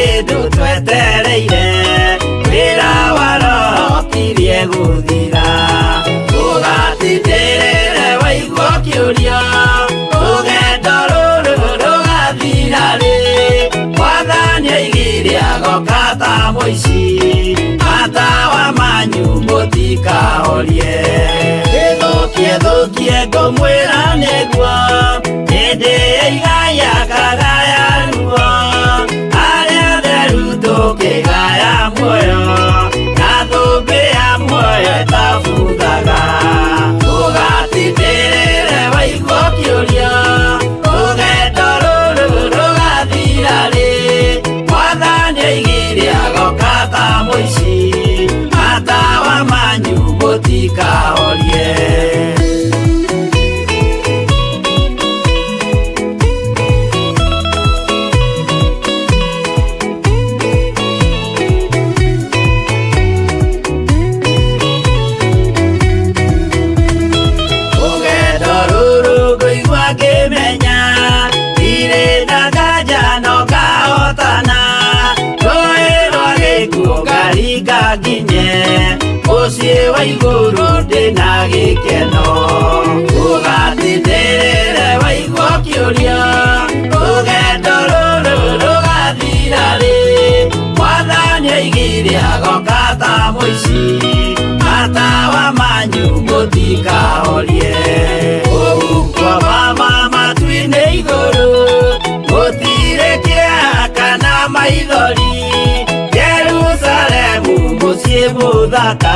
kindu twetereire wira wa roho tirie guthira ugatindĩrĩre waigua kĩũria rũgendo rũrũ rũgathira rĩ Mwathani oigire agoka ta mũici matawa manyu mũtikahorie gĩthũkie ngũmwĩra nĩguo hĩndĩ ĩigaya kagaya ruo arĩa theru tũkĩgaya muoyo na thũmbĩ ya muoyo ĩtabuthaga ũgatindĩrĩre waigua kĩũria rũgendo rũrũ rũgathira rĩ Mwathani oigire agoka ta mũici matawa manyu mũtikahorie Mũciĩ wa igũrũ ndĩna gĩkeno ũgatindĩrĩre waigua kĩũria rũgendo rũrũ rũgathira rĩ Mwathani oigire agoka ta mũici matawa manyu mũtikahorie ũgukwo mama matu-inĩ igũrũ gũtirĩ kĩeha kana maithori mũciĩ mũthaka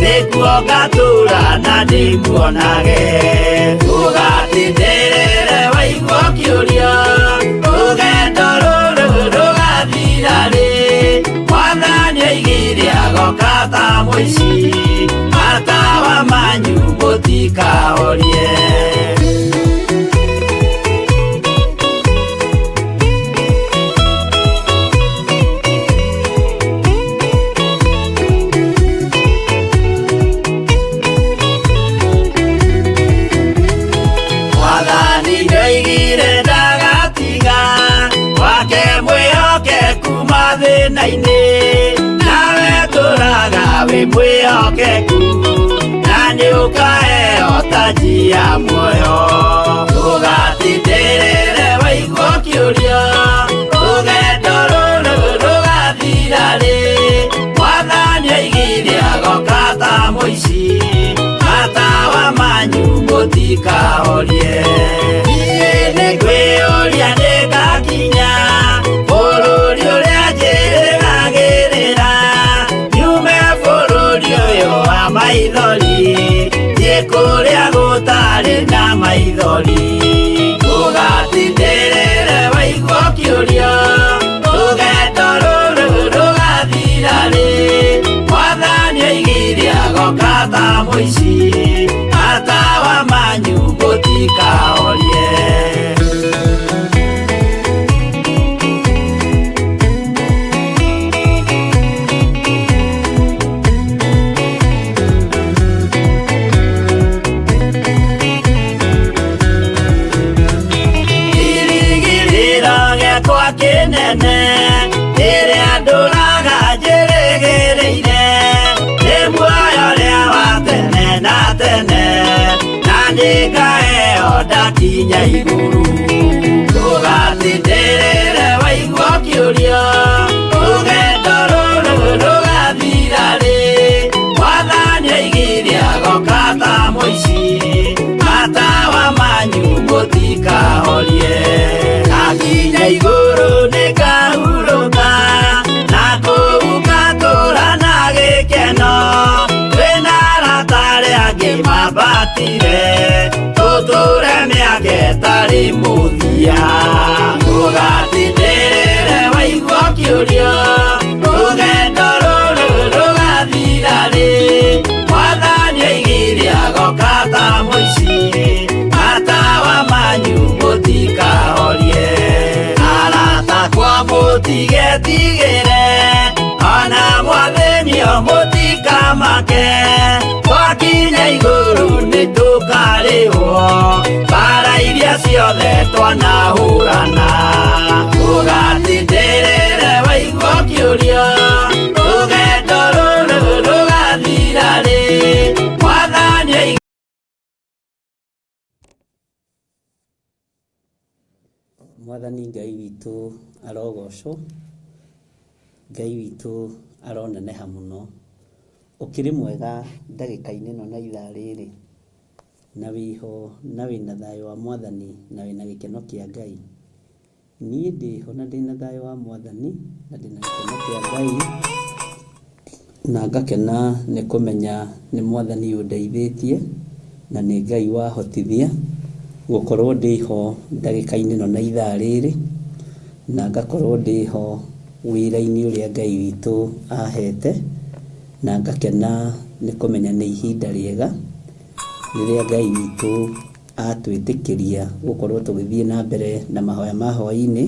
nĩkuo ngatũũra na ndĩmuonage ũgatindĩrĩre waigua kĩũria rũgendo rũrũ rũgathira rĩ Mwathani oigire agoka ta mũici matawa manyu mũtikahorie nawe tũraga wĩ mwĩhokeku na nĩũkaheo taji ya muoyo ũgatindĩrĩre waigua kĩũria rũgendo rũrũ rũgathira rĩ Mwathani oigire agoka ta mũici matawa manyu mũtikahorie niĩ nĩngwĩyũria nĩngakinya bũrũri ũrĩa njĩrĩgagĩrĩra nyume bũrũri ũyũ wa maithori thiĩ kũrĩa gũtarĩ na maithori ũgatindĩrĩre waigua kĩũria rũgendo rũrũ rũgathira rĩ Mwathani oigire agoka ta mũici matawa manyu mũtikahorie kĩnene ĩrĩa ndũraga njĩrĩgĩrĩire nĩ muoyo ũrĩa wa tene na tene na nĩngaheo ndakinya igũrũ ũgatindĩrĩre waigua kĩũria rũgendo rũrũ rũgathira rĩ Mwathani oigire agoka ta mũici matawa manyu mũtikahorie ngakinya igũrũ nĩngahurũka na kũu ngatũũra na gĩkeno twĩna arata arĩa angĩ mambatire tũtũũre mĩaka ĩtarĩ mũthia ũgatindĩrĩre waigua kĩũria rũgendo rũrũ rũgathira rĩ Mwathani oigire agoka ta mũici matawa manyu mũtikahorie arata kwa mũtigetigĩre ona Mwathani mũtikamake twakinya igũrũ nĩtũkarĩhwo bara iria ciothe twanahũrana ũgatindĩrĩre witũ arogocwo, Ngai witũ aroneneha mũno. Ũkĩrĩ mwega ndagĩka-inĩ ĩno na ithaa rĩrĩ, na wĩho na wĩna thayũ wa Mwathani na wĩna gĩkeno kĩa Ngai. Niĩ ndĩho na ndĩna thayũ wa Mwathani na ndĩna gĩkeno kĩa Ngai, na ngakena nĩ kũmenya nĩ Mwathani ũndeithĩtie na nĩ Ngai wahotithia gũkorwo ndĩho ndagĩka-inĩ ĩno na ithaa rĩrĩ, na ngakorwo ndĩho wĩra-inĩ ũrĩa Ngai witũ ahete, na ngakena nĩ kũmenya nĩ ihinda rĩega rĩrĩa Ngai witũ atwĩtĩkĩria gũkorwo tũgĩthiĩ na mbere na mahoya ma hwaĩ-inĩ.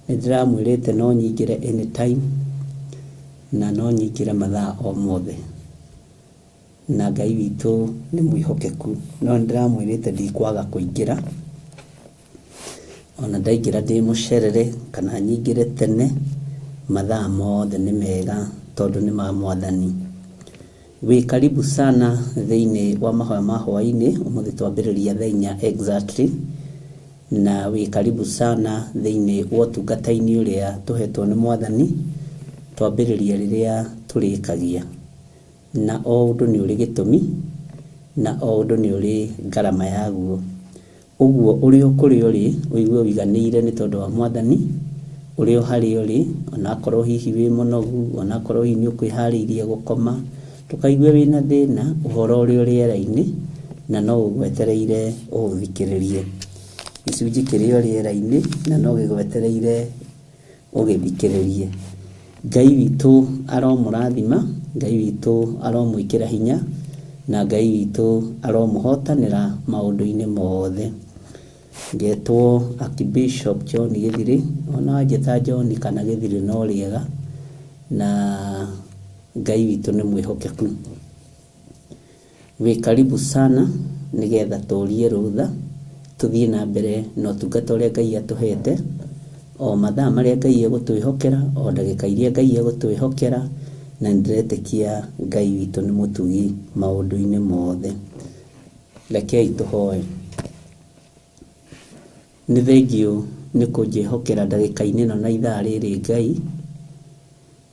Nĩndĩramwĩrĩte no nyingĩre anytime na no nyingĩre mathaa o mothe, na Ngai witũ nĩ mwĩhokeku. No nĩndĩramwĩrĩte ndikwaga kũingĩra, ona ndaingĩra ndĩ mũcerere kana nyingĩre tene, mathaa mothe nĩ mega tondũ nĩ ma Mwathani. Wĩ karibu sana thĩinĩ wa mahoya ma hwaĩ-inĩ. Ũmũthĩ twambĩrĩria thaa 4 exactly, na wĩ karibu sana thĩinĩ wa ũtungata-inĩ ũrĩa tũhetwo nĩ Mwathani, twambĩrĩria rĩrĩa tũrĩkagia. Na o ũndũ nĩ ũrĩ gĩtũmi, na o ũndũ nĩ ũrĩ ngarama yaguo. Ũguo ũrĩ kũrĩ ũrĩ ũigue ũiganĩire nĩ tondũ wa Mwathani, ũrĩ harĩ ũrĩ, onakorwo hihi wĩ mũnogu, onakorwo hihi nĩ ũkwĩharĩirie gũkoma, ndũkaigue wĩna thĩna, ũhoro ũrĩ rĩera-inĩ na no ũgwetereire ũthikĩrĩrie. Gĩcunjĩ kĩrĩ rĩera-inĩ na no gĩgwetereire ũgĩthikĩrĩrie. Ngai witũ aromũrathima, Ngai witũ aromwĩkĩra hinya, na Ngai witũ aromũhotanĩra maũndũ-inĩ mothe. Ngetwo Archbishop John Gĩthirĩ, ona wanjĩta John kana Gĩthirĩ no rĩega, na Ngai witũ nĩ mwĩhokeku. Wĩ karibu sana nĩgetha tũrie rũtha tũthiĩ na mbere na ũtungata ũrĩa Ngai atũhete, o mathaa marĩa Ngai egũtwĩhokera, o ndagĩka iria Ngai egũtwĩhokera, na nĩndĩretĩkia Ngai witũ nĩ mũtugi maũndũ-inĩ mothe. Rekei tũhoe. Nĩ thengio nĩ kũnjĩhokera ndagĩka-inĩ ĩno na ithaa rĩrĩ Ngai,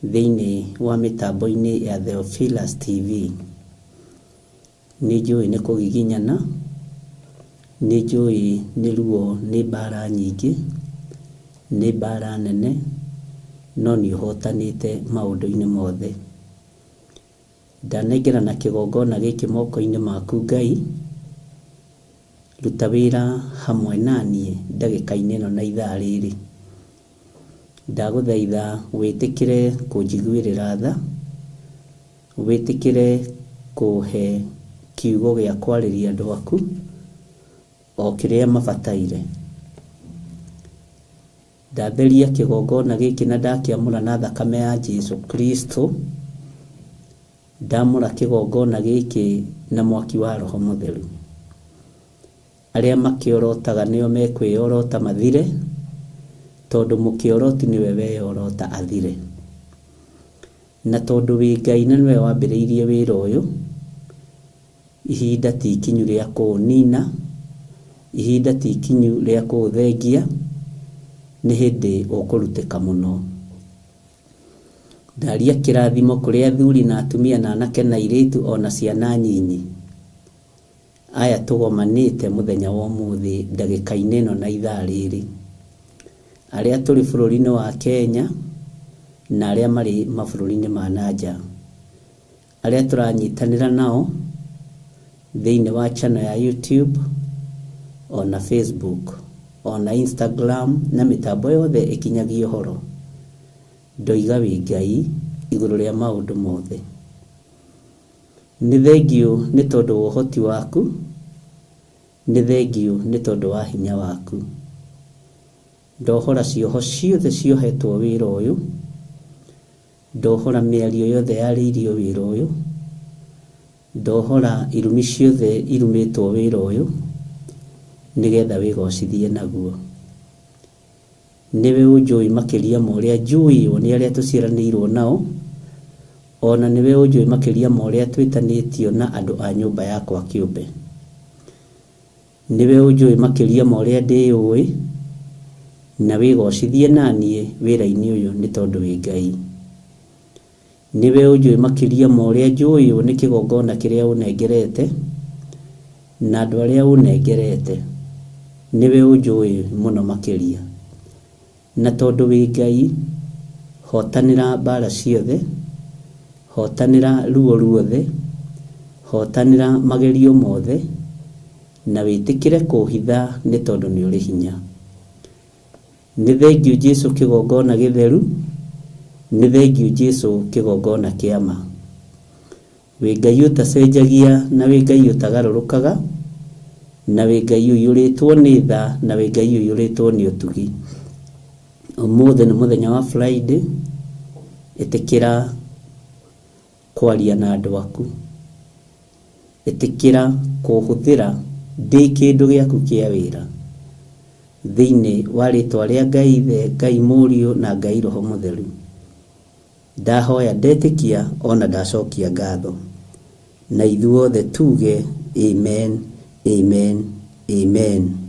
thĩinĩ wa mĩtambo-inĩ ya Theophilus TV. Nĩ njũĩ nĩ kũgiginyana, nĩ njũĩ nĩ ruo, nĩ mbara nyingĩ, nĩ mbara nene, no nĩ ũhotanĩte maũndũ-inĩ mothe. Ndanaingĩra na kĩgongona gĩkĩ moko-inĩ maku Ngai, ruta wĩra hamwe naniĩ ndagĩka-inĩ ĩno na ithaa rĩrĩ. Ndagũthaitha wĩtĩkĩre kũnjiguĩrĩra tha, wĩtĩkĩre kũhe kiugo gĩa kwarĩria andũ aku o kĩrĩa mabataire. Ndatheria kĩgongona gĩkĩ na ndakĩamũra na thakame ya Jesũ Kristo, ndamũra kĩgongona gĩkĩ na mwaki wa Roho Mũtheru. Arĩa makĩorotaga nĩo mekwĩorota mathire, tondũ mũkĩoroti nĩwe weyorota athire. Na tondũ wĩ Ngai na nĩwe wambĩrĩirie wĩra ũyũ, ihinda ti ikinyu rĩa kũũnina, ihinda ti ikinyu rĩa kũũthengia, nĩ hĩndĩ ũkũrutĩka mũno. Ndaria kĩrathimo kũrĩ athuri na atumia na anake na airĩtu ona ciana nyinyi. Aya tũgomanĩte mũthenya wa ũmũthĩ ndagĩka-inĩ ĩno na ithaa rĩrĩ. Arĩa tũrĩ bũrũri-inĩ wa Kenya na arĩa marĩ mabũrũri-inĩ ma nanja. Arĩa tũranyitanĩra nao thĩinĩ wa channel ya YouTube, ona Facebook, ona Instagram na mĩtambo yothe ĩkinyagia ũhoro. Ndoiga wĩ Ngai igũrũ rĩa maũndũ mothe. Nĩ thengio nĩ tondũ wa ũhoti waku, nĩ thengio nĩ tondũ wa hinya waku. Ndohora cioho ciothe ciohetwo wĩra ũyũ, ndohora mĩario yothe yarĩirio wĩra ũyũ, ndohora irumi ciothe irumĩtwo wĩra ũyũ, nĩgetha wĩgocithie naguo. Nĩwe ũnjũĩ makĩria ma ũrĩa njũĩo nĩ arĩa tũciaranĩirwo nao, ona nĩwe ũnjũĩ makĩria ma ũrĩa twĩtanĩtio na andũ a nyũmba yakwa kĩũmbe. Nĩwe ũnjũĩ makĩria ma ũrĩa ndĩyũĩ, na wĩgocithie naniĩ wĩra-inĩ ũyũ nĩ tondũ wĩ Ngai. Nĩwe ũnjũĩ makĩria ma ũrĩa njũĩ ũũ nĩ kĩgongona kĩrĩa ũnengerete na andũ arĩa ũnengerete. Nĩwe ũnjũĩ mũno makĩria, na tondũ wĩ Ngai, hotanĩra mbara ciothe, hotanĩra ruo ruothe, hotanĩra magerio mothe, na wĩtĩkĩre kũhitha nĩ tondũ nĩ ũrĩ hinya. Nĩ thengiũ Jesũ kĩgongona gĩtheru, nĩ thengiũ Jesũ kĩgongona kĩa ma. Wĩ Ngai ũtacenjagia, na wĩ Ngai ũtagarũrũkaga, na wĩ Ngai ũiyũrĩtwo nĩ tha, na wĩ Ngai ũiyũrĩtwo nĩ ũtugi. Ũmũthĩ nĩ mũthenya wa Friday, ĩtĩkĩra kwaria na andũ aku, ĩtĩkĩra kũhũthĩra ndĩ kĩndũ gĩaku kĩa wĩra thĩinĩ wa rĩtwa rĩa Ngai Ithe, Ngai Mũriũ na Ngai Roho Mũtheru. Ndahoya, ndetĩkia, ona ndacokia ngatho, na ithuothe tuge amen, amen, amen.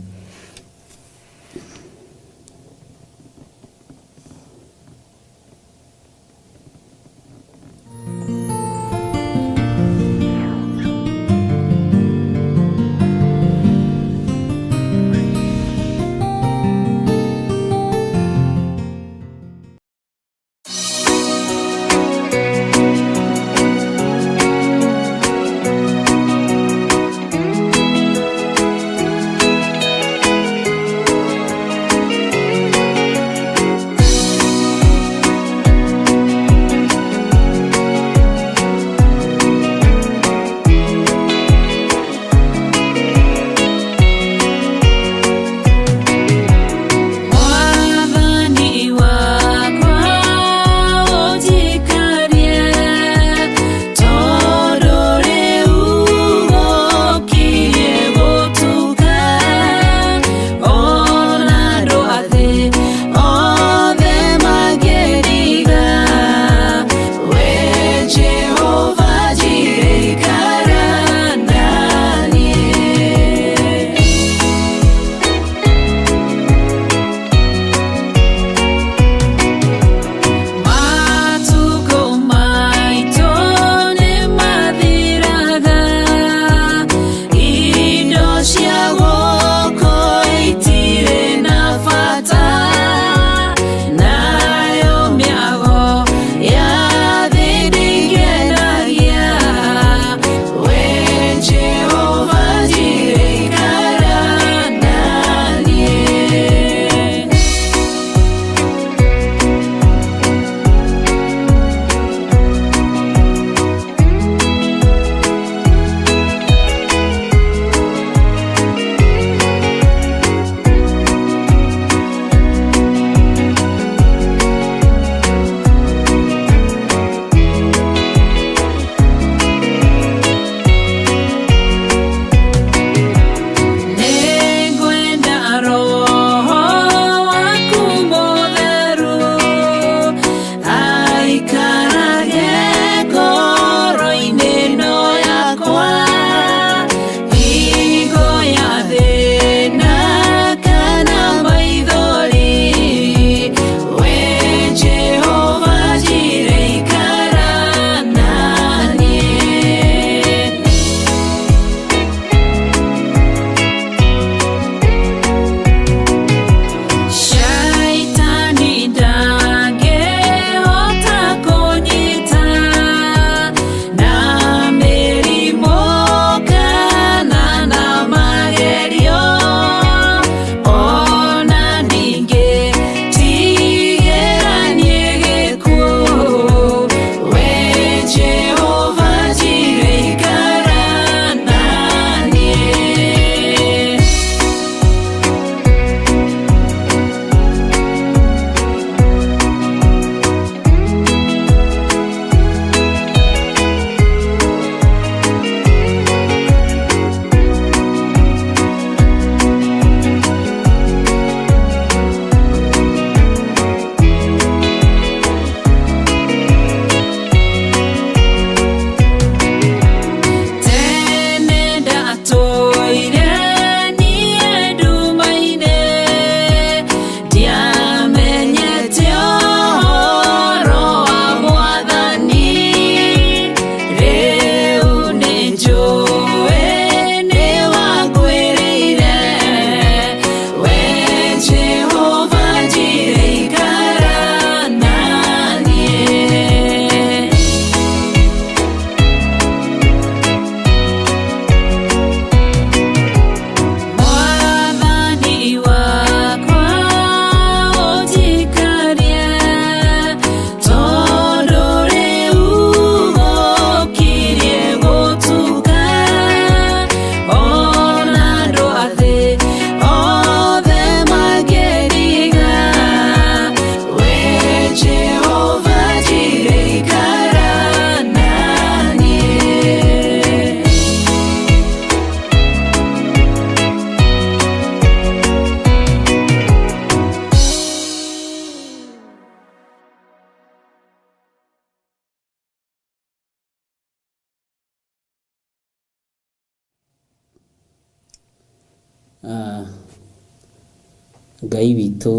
Ngai witũ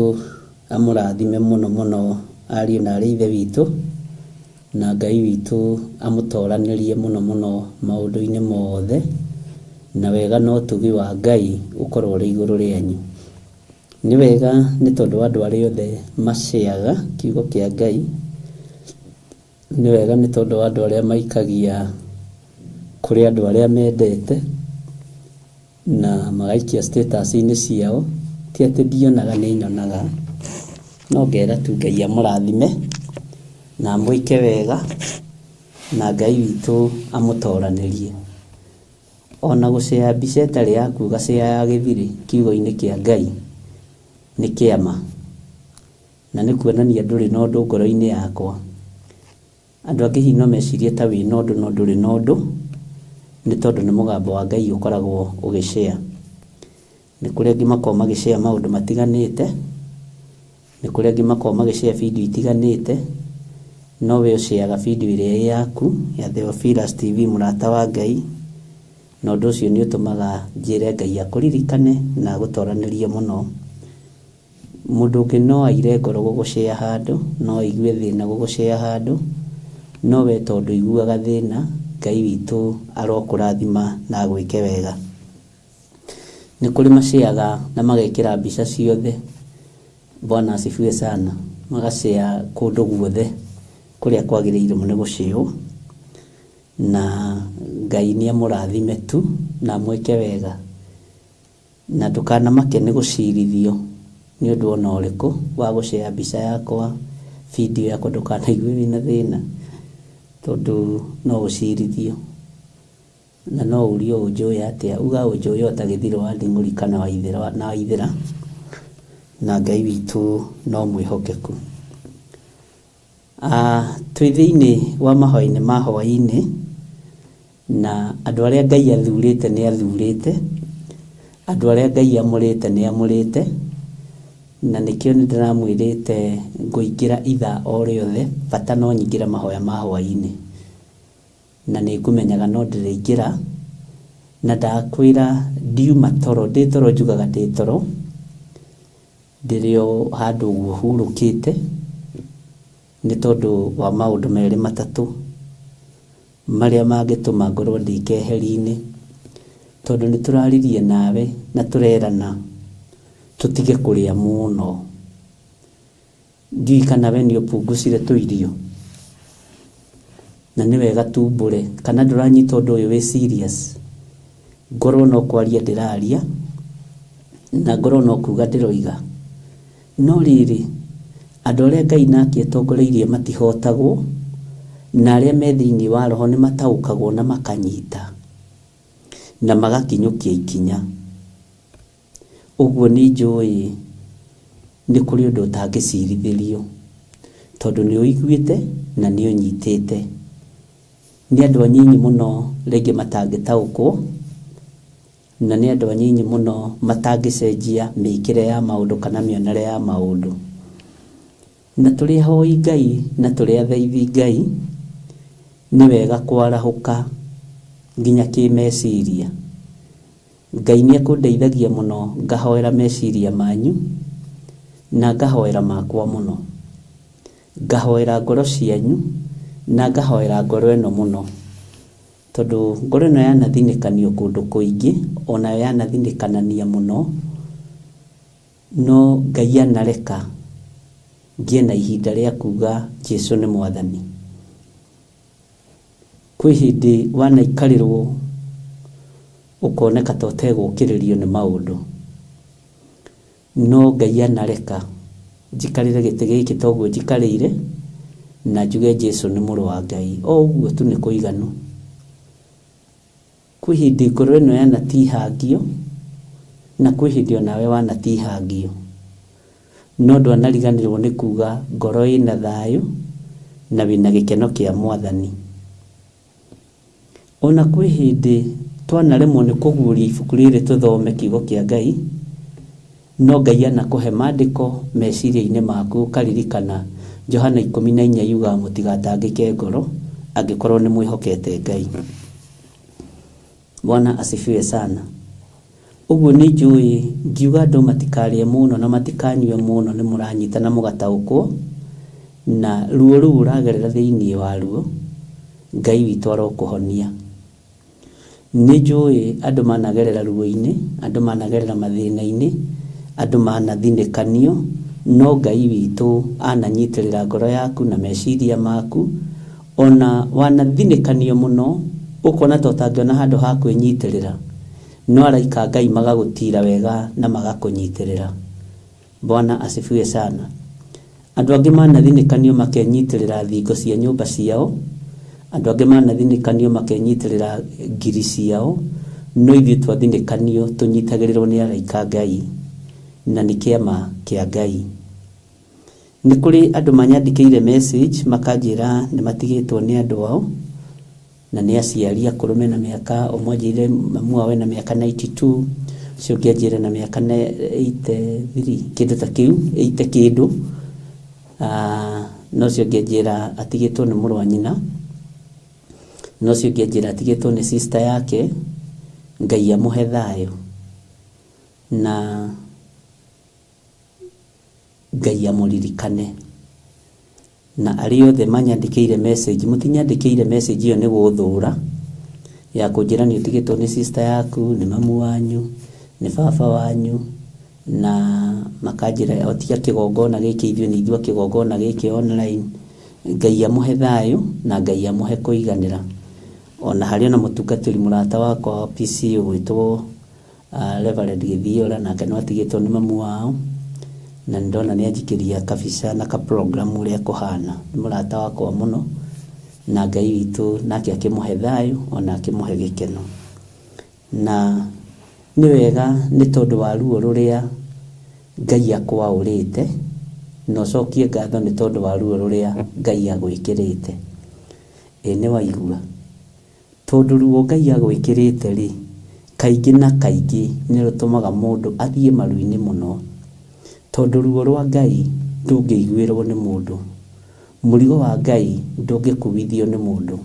amũrathime mũno mũno ariũ na arĩ ithe witũ, na Ngai witũ amũtoranĩrie mũno mũno maũndũ-inĩ mothe, na wega na ũtugi wa Ngai ũkorwo ũrĩ igũrũ rĩanyu. Nĩ wega nĩ tondũ andũ arĩa othe maceaga kiugo kĩa Ngai, nĩ wega nĩ tondũ andũ arĩa maikagia kũrĩ andũ arĩa mendete na magaikia status-inĩ ciao, ti atĩ ndionaga, nĩ nyonaga, no ngera tu Ngai amũrathime na amwĩke wega, na Ngai witũ amũtoranĩrie. Ona gũcea mbica ĩtarĩ ya kuga cea ya gĩthirĩ kiugo-inĩ kĩa Ngai nĩ kĩama, na nĩ kuonania ndũrĩ na ũndũ ngoro-inĩ yakwa. Andũ angĩ hihi no mecirie ta wĩ na ũndũ no ndũrĩ na ũndũ, nĩ tondũ nĩ mũgambo wa Ngai ũkoragwo ũgĩcea. Nĩ kũrĩ angĩ makoragwo magĩcea maũndũ matiganĩte, nĩ kũrĩ angĩ makoragwo magĩcea video itiganĩte, no we ũceaga video ĩrĩa ĩ yaku ya Theophilus TV, mũrata wa Ngai, na ũndũ ũcio nĩ ũtũmaga njĩre Ngai akũririkane na agũtoranĩrie mũno. Mũndũ ũngĩ no aire ngoro gũgũcea handũ, no aigue thĩna gũgũcea handũ, no we tondũ iguaga thĩna, Ngai witũ arokũrathima na agwĩke wega. Nĩ kũrĩ maceaga na magekĩra mbica ciothe, Bwana asifiwe sana, magacea kũndũ guothe kũrĩa kwagĩrĩire nĩ gũceo, na Ngai nĩ amũrathime tu na amwĩke wega, na ndũkanamake nĩ gũcirithio nĩ ũndũ ona ũrĩkũ wa gũcea mbica yakwa, video yakwa, ndũkanaigue wĩna thĩna, tondũ no ũcirithio na no ũrio ũnjũĩ atĩa. Uga ũnjũĩ o ta gĩthirĩ wa nding'ũri kana na waithĩra, na Ngai witũ no mwĩhokeku. Twĩ thĩinĩ wa mahoya-inĩ ma hwaĩ-inĩ, na andũ arĩa Ngai athurĩte nĩ athurĩte, andũ arĩa Ngai amũrĩte nĩ amũrĩte, na nĩkĩo nĩ ndĩramwĩrĩte ngũingĩra ithaa o rĩothe, bata no nyingĩre mahoya ma hwaĩ-inĩ, na nĩ ngũmenyaga no ndĩrĩingĩra, na ndakwĩra ndiuma toro, ndĩ toro njugaga ndĩ toro, ndĩrĩ o handũ ũguo hurũkĩte, nĩ tondũ wa maũndũ merĩ matatũ marĩa mangĩtũma ngorwo ndĩ keheri-inĩ, tondũ nĩ tũraririe nawe na tũrerana tũtige kũrĩa mũno. Ndiũĩ kana we nĩ ũpungucire tũirio, na nĩ wega tumbũre, kana ndũranyita ũndũ ũyũ wĩ serious. Ngorwo no kwaria ndĩraria, na ngorwo no kuga ndĩroiga, no rĩrĩ andũ arĩa Ngai nake atongoreirie matihotagwo, na arĩa me thĩinĩ wa roho nĩ mataũkagwo na makanyita na magakinyũkia ikinya. Ũguo nĩ njũĩ nĩ kũrĩ ũndũ ũtangĩcirithĩrio, tondũ nĩ ũiguĩte na nĩ ũnyitĩte. Nĩ andũ anyinyi mũno rĩngĩ matangĩtaũkwo, na nĩ andũ anyinyi mũno matangĩcenjia mĩkĩre ya maũndũ kana mĩonere ya maũndũ. Na tũrĩ ahoi Ngai na tũrĩ athaithi Ngai, nĩ wega kwarahũka nginya kĩmeciria. Ngai nĩ akũndeithagia mũno ngahoera meciria manyu, na ngahoera makwa mũno, ngahoera ngoro cianyu, na ngahoera ngoro ĩno mũno, tondũ ngoro ĩno yanathinĩkanio kũndũ kũingĩ, ona yanathinĩkanania mũno, no Ngai anareka ngĩe na ihinda rĩa kuga Jesũ nĩ Mwathani. Kwĩ hĩndĩ wanaikarĩrwo ũkoneka ta ũtegũkĩrĩrio nĩ maũndũ, no Ngai anareka njikarĩre gĩtĩ gĩkĩ toguo njikarĩire, na njuge Jesũ nĩ mũrũ wa Ngai. O ũguo tu nĩ kũiganu. Kwĩ hĩndĩ ngoro ĩno yanatihangio, na kwĩ hĩndĩ onawe wanatihangio, no ndwanariganĩrwo nĩ kuga ngoro ĩna thayũ na wĩna gĩkeno kĩa Mwathani. Ona kwĩ hĩndĩ twanaremwo nĩ kũguũria ibuku rĩrĩ tũthome kiugo kĩa Ngai, no Ngai anakũhe maandĩko meciria-inĩ maku ũkaririkana Johana 14 yugaga mũtigatangĩke ngoro angĩkorwo nĩ mwĩhokete Ngai. Bwana asifiwe sana. Uguo nĩ njũĩ ngiuga andũ matikarĩe mũno na matikanyue mũno nĩ mũranyitana mũgataũkwo, na ruo rũu ũragerera thĩinĩ wa ruo Ngai witũ arokũhonia. Nĩ njũĩ andũ managerera ruo-inĩ, andũ managerera mathĩna-inĩ, andũ manathinĩkanio, no Ngai witũ ananyitĩrĩra ngoro yaku na meciria maku. Ona wanathinĩkanio mũno ũkona ta ũtangĩona handũ ha kwĩnyitĩrĩra, no araika Ngai magagũtira wega na magakũnyitĩrĩra. Bwana asifiwe sana. Andũ angĩ manathinĩkanio makenyitĩrĩra thingo cia nyũmba ciao, andũ angĩ manathinĩkanio makenyitĩrĩra ngiri ciao, no ithuĩ twathinĩkanio tũnyitagĩrĩrwo nĩ araika Ngai na nĩ kĩama kĩa Ngai. Nĩ kũrĩ andũ manyandĩkĩire message makanjĩra nĩ matigĩtwo nĩ andũ ao na nĩ aciari akũrũ mena mĩaka, ũmwe anjĩrire mamu wao ena mĩaka 92, ũcio ũngĩ anjĩrire na mĩaka 83, kĩndũ ta kĩu 80 kĩndũ. No ũcio ũngĩ anjĩra atigĩtwo nĩ mũrũ wa nyina, no ũcio ũngĩ anjĩra atigĩtwo nĩ sister yake. Ngai amũhe thayũ na Ngai amũririkane. Na arĩ othe manyandĩkĩire message, mũtinyandĩkĩire message ĩyo nĩ gũthũra ya kũnjĩra nĩ ũtigĩtwo nĩ sister yaku, nĩ mamu wanyu, nĩ baba wanyu, na makanjĩra otiga kĩgongona gĩkĩ, ithuĩ nĩ ithuĩ kĩgongona gĩkĩ online. Ngai amũhe thayũ na Ngai amũhe kũiganĩra. Ona harĩ ona mũtungatĩri mũrata wakwa wa PC ũgwĩtwo Reverend Gĩthiora, nake no atigĩtwo nĩ mamu wao, na ndona nĩ anjikĩria kabica na ka program ũrĩa kũhana. Nĩ mũrata wakwa mũno, na Ngai witũ nake akĩmũhe thayũ ona akĩmũhe gĩkeno. Na nĩ wega nĩ tondũ wa ruo rũrĩa Ngai akwaũrĩte, na ũcokie ngatho nĩ tondũ wa ruo rũrĩa Ngai agwĩkĩrĩte. Nĩ waigua tondũ ruo Ngai agwĩkĩrĩte rĩ, kaingĩ na kaingĩ nĩ rũtũmaga mũndũ athiĩ maru-inĩ mũno, tondũ ruo rwa Ngai ndũngĩiguĩrwo nĩ mũndũ, mũrigo wa Ngai ndũngĩkuithio nĩ mũndũ,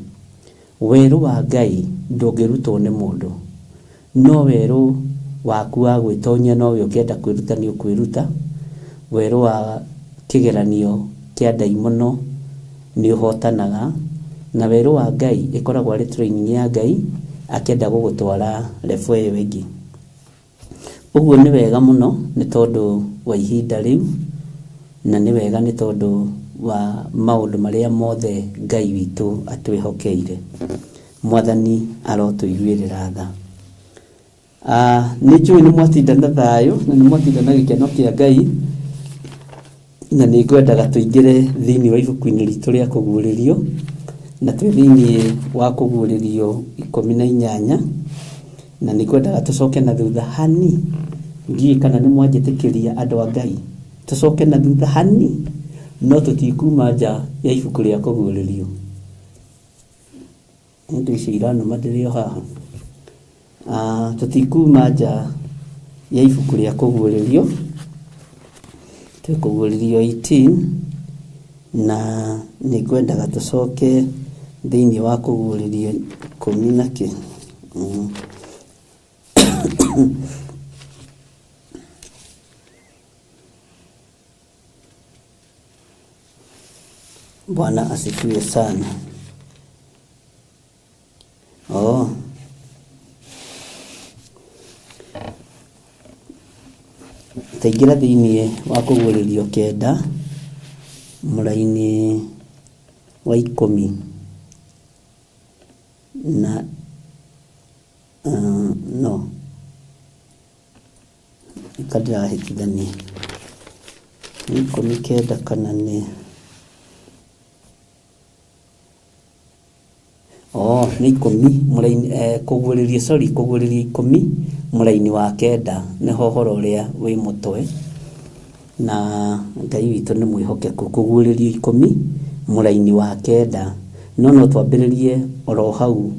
werũ wa Ngai ndũngĩrutwo nĩ mũndũ, no werũ waku wa gwĩtonya no we ũkĩenda kwĩruta nĩ ũkwĩruta. Werũ wa kĩgeranio kĩa ndaimono nĩ ũhotanaga, na werũ wa Ngai ĩkoragwo arĩ training ya Ngai akĩenda gũgũtwara level ĩyo ĩngĩ. Ũguo nĩ wega mũno nĩ tondũ wa ihinda rĩu, na nĩ wega nĩ tondũ wa maũndũ marĩa mothe Ngai witũ atwĩhokeire. Mwathani arotũiguĩrĩra tha. Nĩ njũĩ nĩ mwatinda na thayũ na nĩ mwatinda na gĩkeno kĩa Ngai, na nĩ ngwendaga tũingĩre thĩinĩ wa ibuku-inĩ ritũ rĩa kũguũrĩrio, na twĩ thĩinĩ wa kũguũrĩrio 18, na nĩ ngwendaga tũcoke na thutha hani. Ngiĩ kana nĩ mwanjĩtĩkĩria andũ a Ngai tũcoke na thutha hani, no tũtikuma nja ya ibuku rĩa kũguũrĩrio. Indo icio iranuma ndĩrĩ o haha. Tũtikuma nja ya ibuku rĩa kũguũrĩrio, tũkũguũrĩrio 18, na nĩ ngwendaga tũcoke thĩinĩ wa kũguũrĩrio 10 na kĩ. Bwana asifiwe sana. Taingĩra thĩinĩ wa kũguũrĩrio 9 mũraini wa 10 na no kadĩrahĩtithania 19 kana nĩ nĩ 10 mũraini kũguũrĩrio 10 mũraini wa 9 nĩho ũhoro ũrĩa wĩ mũtwe, na Ngai witũ nĩ mwĩhokeku. Kũguũrĩrio 10 mũraini wa 9, no twambĩrĩrie oro hau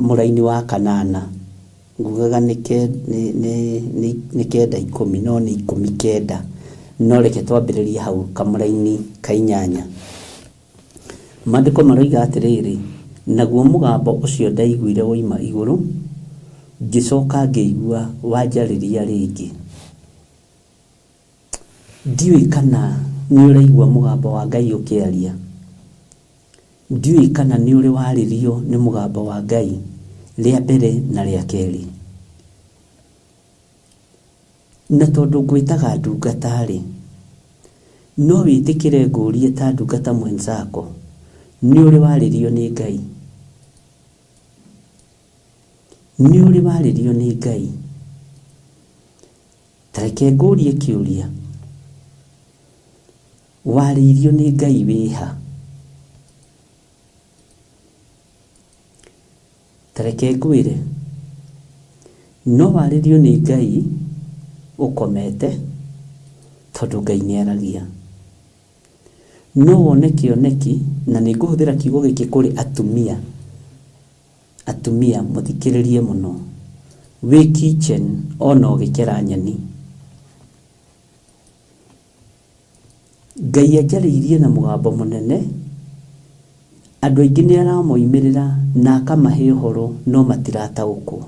mũraini wa 8. Ngugaga nĩ 9-10, no nĩ 10-9, no reke twambĩrĩrie hau kamũraini ka 8. Maandĩko maroiga atĩrĩrĩ, naguo mũgambo ũcio ndaiguire woima igũrũ ngicoka ngĩigua wanjarĩria rĩngĩ. Ndiũĩ kana nĩ ũraigua mũgambo wa Ngai ũkĩaria. Ndiũĩ kana nĩ ũrĩ warĩrio nĩ mũgambo wa Ngai rĩa mbere na rĩa kerĩ. Na tondũ ngwĩtaga ndungata-rĩ, no wĩtĩkĩre ngũrie ta ndungata mwenzako, nĩ ũrĩ warĩrio nĩ Ngai? Nĩ ũrĩ warĩrio nĩ Ngai? Ta reke ngũrie kĩũria, warĩrio nĩ Ngai wĩha? Ta reke ngwĩre, no warĩrio nĩ Ngai ũkomete, tondũ Ngai nĩ aragia. No wone kĩoneki, na nĩ ngũhũthĩra kiugo gĩkĩ kũrĩ atumia. Atumia mũthikĩrĩrie mũno. Wĩ kitchen ona ũgĩkera nyeni. Ngai anjarĩirie na mũgambo mũnene. Andũ aingĩ nĩ aramoimĩrĩra na akamahe ũhoro no matirataũkwo.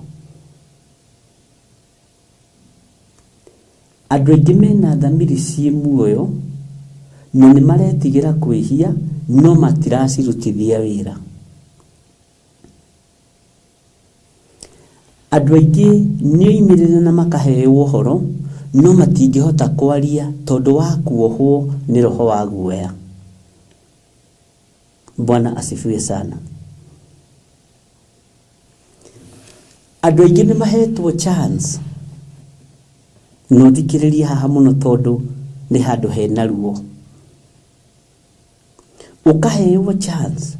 Andũ aingĩ mena thamiri ciĩ muoyo na nĩ maretigĩra kwĩhia no matiracirutithia wĩra. Andũ aingĩ nĩ oimĩrĩra na makaheo ũhoro no matingĩhota kwaria tondũ wa kuohwo nĩ roho wa guoya. Bwana asifiwe sana. Andũ aingĩ nĩ mahetwo chance. No thikĩrĩria haha mũno tondũ nĩ handũ hena ruo. Ũkaheo chance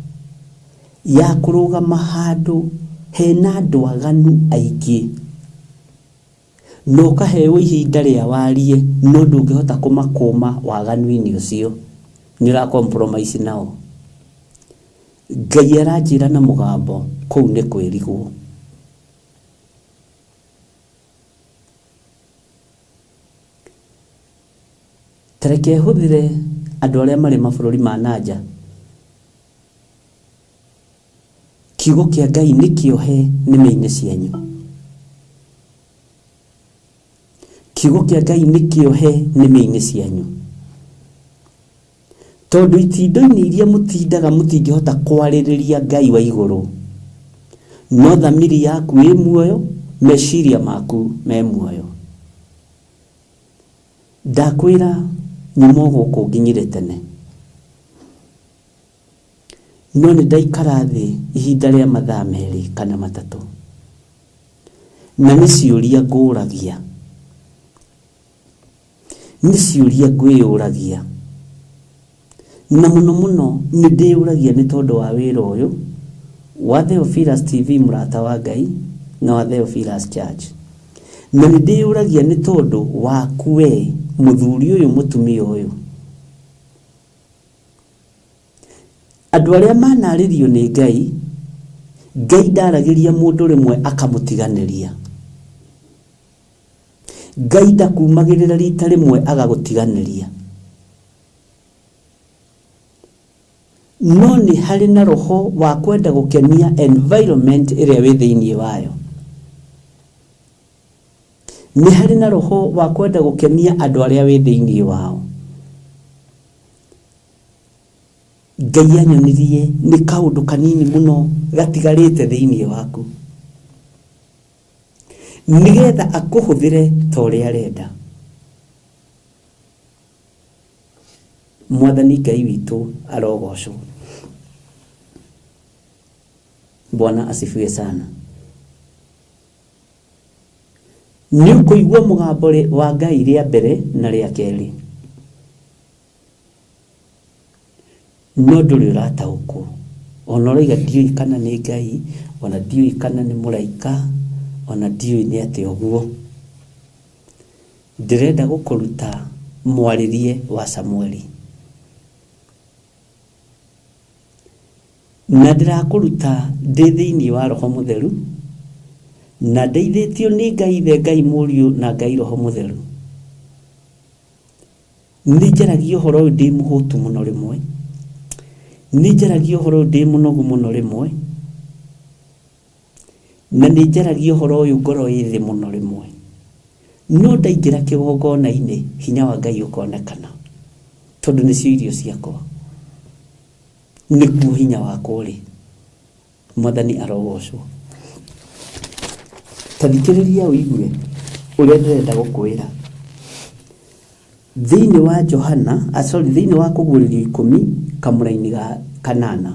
ya kũrũgama handũ hena andũ aganu aingĩ. No ũkaheo ihinda rĩa warie no ndũngĩhota kũmakũma waganu-inĩ ũcio. Nĩ ũra-compromise nao. Ngai aranjĩra na mũgambo kũu nĩ kwĩrigwo. Ta reke hũthĩre andũ arĩa marĩ mabũrũri ma nanja. Kiugo kĩa Ngai nĩ kĩohe nĩmĩ-inĩ cianyu. Kiugo kĩa Ngai nĩ kĩohe nĩmĩ-inĩ cianyu. Tondũ itindo-inĩ iria mũtindaga mũtingĩhota kwarĩrĩria Ngai wa igũrũ. No thamiri yaku ĩ muoyo, meciria maku me muoyo. Ndakwĩra nyuma gũkũ nginyire tene. No nĩ ndaikara thĩ ihinda rĩa mathaa merĩ kana matatũ. Na nĩ ciũria ngũragia. Nĩ ciũria ngwĩyũragia. Na mũno mũno nĩ ndĩyũragia nĩ tondũ wa wĩra ũyũ wa Theophilus TV mũrata wa Ngai na wa Theophilus Church. Na nĩ ndĩyũragia nĩ tondũ waku we mũthuri ũyũ mũtumia ũyũ. Andũ arĩa manarĩrio nĩ Ngai, Ngai ndaragĩria mũndũ rĩmwe akamũtiganĩria. Ngai ndakumagĩrĩra rita rĩmwe agagũtiganĩria. No nĩ harĩ na roho wa kwenda gũkenia environment ĩrĩa wĩ thĩinĩ wayo. Nĩ harĩ na roho wa kwenda gũkenia andũ arĩa wĩ thĩinĩ wao. Ngai anyonirie nĩ kaũndũ kanini mũno gatigarĩte thĩinĩ waku. Nĩgetha akũhũthĩre ta ũrĩa arenda. Mwathani Ngai witũ arogocwo. Bwana asifiwe sana. Nĩ ũkũigua mũgambo wa Ngai rĩa mbere na rĩa kerĩ. No ndũrĩ ũrataũkwo. Ona ũraiga ndiũĩ kana nĩ Ngai, ona ndiũĩ kana nĩ mũraika, ona ndiũĩ nĩ atĩa ũguo. Ndĩrenda gũkũruta mwarĩrie wa Samueli. Na ndĩrakũruta ndĩ thĩinĩ wa Roho Mũtheru, na ndeithĩtio nĩ Ngai Ithe, Ngai Mũriũ na Ngai Roho Mũtheru. Nĩ njaragia ũhoro ũyũ ndĩ mũhũtu mũno rĩmwe. Nĩ njaragia ũhoro ũyũ ndĩ mũnogu mũno rĩmwe. na nĩ njaragia ũhoro ũyũ ngoro ĩthĩ mũno rĩmwe, no ndaingĩra kĩgongona-inĩ hinya wa Ngai ũkonekana, tondũ nĩcio irio ciakwa, nĩguo hinya wakwa ũrĩ. Mwathani arogocwo. Tathikĩrĩria ũigue ũrĩa ndĩrenda gũkwĩra. Thĩinĩ wa thĩinĩ wa Kũguũrĩrio 10 kamũra-inĩ ga 8,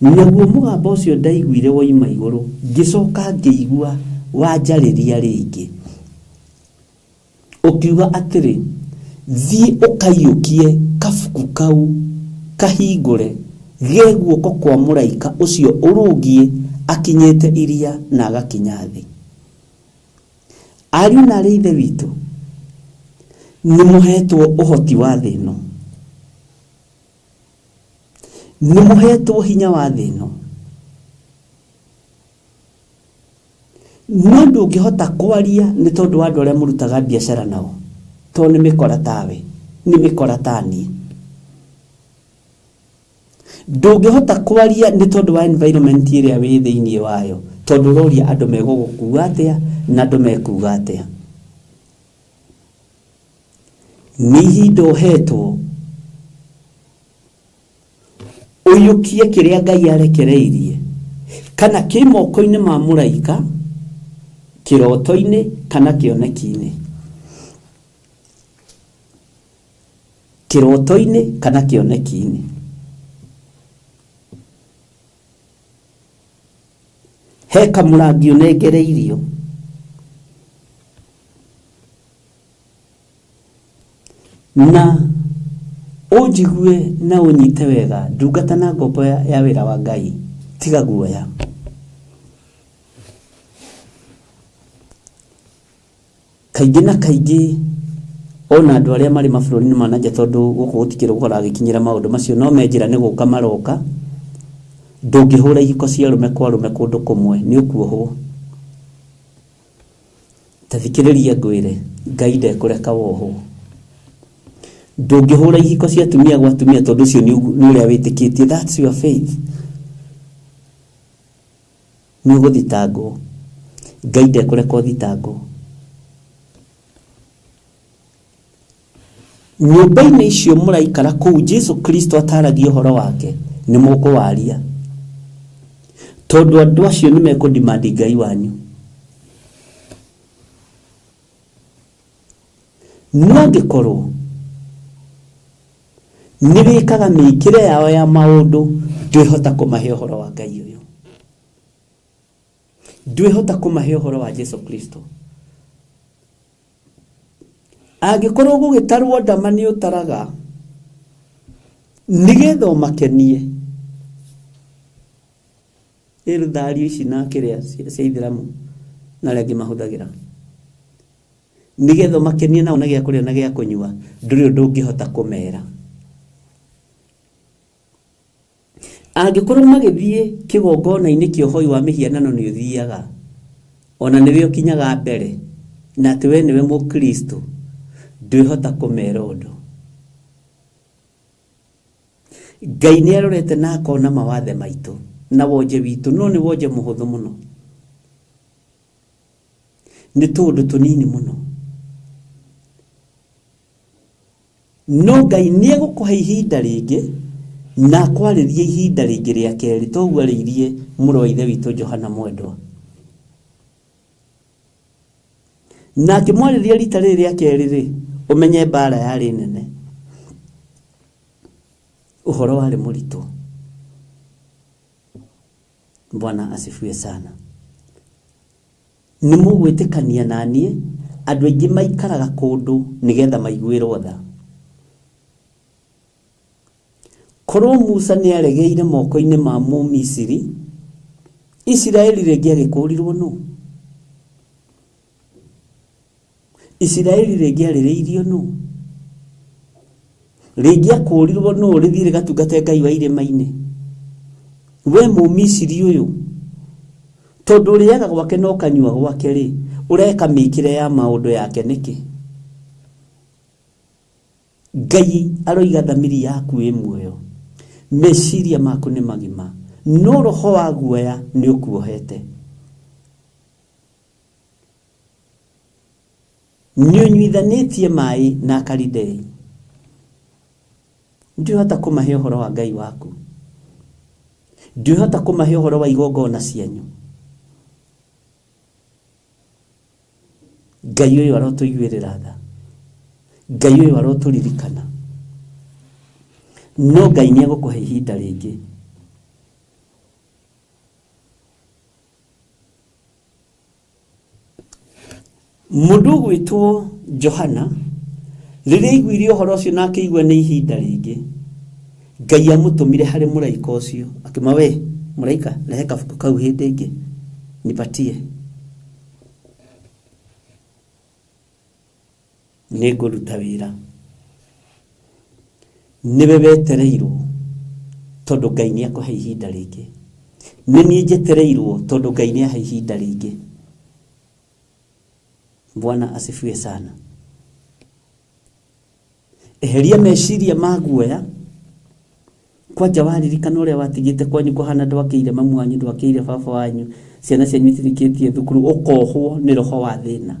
naguo mũgambo ũcio ndaiguire woima igũrũ, ngĩcoka ngĩigua wanjarĩria rĩngĩ, ũkiuga atĩrĩ, thiĩ ũkaiyũkie kabuku kau kahingũre ge guoko kwa mũraika ũcio ũrũngiĩ akinyĩte iria na agakinya thĩ. Ariũ na aarĩ ithe witũ, nĩ mũhetwo ũhoti wa thĩ ĩno, nĩ mũhetwo hinya wa thĩ ĩno, no ndũngĩhota kwaria nĩ tondũ wa andũ arĩa mũrutaga biacara nao, tondũ nĩ mĩkora tawe, nĩ mĩkora taniĩ. Ndũngĩhota kwaria nĩ tondũ wa environment ĩrĩa wĩ thĩinĩ wayo, tondũ ũroria andũ megũgũkuga atĩa na andũ mekuga atĩa. Nĩ ihinda ũhetwo ũiyũkie kĩrĩa Ngai arekereirie, kana kĩ moko-inĩ ma mũraika, kĩroto-inĩ kana kĩoneki-inĩ. Kĩroto-inĩ kana kĩoneki-inĩ. He kamũrangi ũnengereirio, na ũnjigue na ũnyite wega, ndungata na ngombo ya wĩra wa Ngai, tiga guoya. Kaingĩ na kaingĩ ona andũ arĩa marĩ mabũrũri-inĩ ma nanja, tondũ gũkũ gũtikĩrĩ gũkorwo agĩkinyĩra maũndũ macio, no menjĩra nĩ gũka maroka, ndũngĩhũra ihiko cia arũme kwa arũme kũndũ kũmwe, nĩ ũkuohwo. Tathikĩrĩria ngwĩre, Ngai ndekũreka wohwo. Ndũngĩhũra ihiko cia atumia gwa atumia, tondũ ũcio nĩ ũrĩa wĩtĩkĩtie, that's your faith. Nĩ ũgũthitangwo. Ngai ndekũreka ũthitangwo. Nyũmba-inĩ icio mũraikara kũu, Jesu Kristo ataragia ũhoro wake, nĩ mũkũwaria, tondũ andũ acio nĩ mekũdimandi Ngai wanyu. No angĩkorwo nĩ wĩkaga mĩkĩre yao ya maũndũ, ndwĩhota kũmahe ũhoro wa Ngai ũyũ, ndwĩhota kũmahe ũhoro wa Jesu Kristo. Angĩkorwo gũgĩtarwo ndama nĩ ũtaraga, nĩgetha ũmakenie, thario ici na kĩrĩa cia Ithĩramu na arĩa angĩ mahũthagĩra, nĩgetha ũmakenie nao na gĩa kũrĩa na gĩa kũnyua, ndũrĩ ũndũ ũngĩhota kũmera. Angĩkorwo magĩthiĩ kĩgongona-inĩ kĩa ũhoi wa mĩhianano nĩ ũthiaga, ona nĩwe ũkinyaga mbere, na atĩ we nĩwe Mũkristo, ndwĩhota kũmera ũndũ. Ngai nĩ arorete na akona mawathe maitũ na wonje witũ, no nĩ wonje mũhũthũ mũno, nĩ tũndũ tũnini mũno. No Ngai nĩ egũkũhe ihinda rĩngĩ na kwarĩrie ihinda rĩngĩ rĩa kerĩ, toguo arĩirie mũrũ wa ithe witũ Johana mwendwa, na akĩmwarĩria rita rĩrĩ rĩa kerĩ, ũmenye mbara yarĩ nene, ũhoro warĩ mũritũ. Bwana asifiwe sana. Nĩ mũgwĩtĩkania na niĩ, andũ aingĩ maikaraga kũndũ nĩgetha maiguĩrwo tha. Korwo Musa nĩ aregeire moko-inĩ ma Mũmisiri, Isiraeli rĩngĩ agĩkũrirwo nũ? Isiraeli rĩngĩ arĩrĩirio nũ? Rĩngĩ akũrirwo nũ rĩthiĩ rĩgatungate Ngai wa irĩma-inĩ? We Mũmisiri ũyũ, tondũ ũrĩaga gwake na ũkanyua gwake rĩ, ũreka mĩkĩre ya maũndũ yake nĩkĩ? Ngai aroiga thamiri yaku ĩ muoyo, meciria maku nĩ magima, no roho wa guoya nĩ ũkuohete. Nĩũnyuithanĩtie maĩ na karidei. Ndũhota kũmahe ũhoro wa Ngai waku. Ndũhota kũmahe ũhoro wa igongona cianyu. Ngai ũyũ arotũiguĩrĩra tha. Ngai ũyũ arotũririkana. No Ngai nĩegũkũhe ihinda rĩngĩ. Mũndũ gwĩtwo Johana rĩrĩa aiguire ũhoro ũcio na akĩigua nĩ ihinda rĩngĩ, Ngai amũtũmire harĩ mũraika ũcio akĩma, we mũraika, rehe kabuku kau hĩndĩ ĩngĩ nipatie. Nĩngũruta wĩra. Nĩwe wetereirwo tondũ Ngai nĩakũhe ihinda rĩngĩ. Nĩ niĩ njetereirwo tondũ Ngai nĩahe ihinda rĩngĩ. Bwana asifiwe sana. Eheria meciria ma guoya. Kwanja waririkana ũrĩa watigĩte kwanyu kũhana ndwakĩire mamu wanyu, ndwakĩire baba wanyu, ciana cianyu itirikĩtie thukuru, ũkohwo nĩ roho wa thĩna,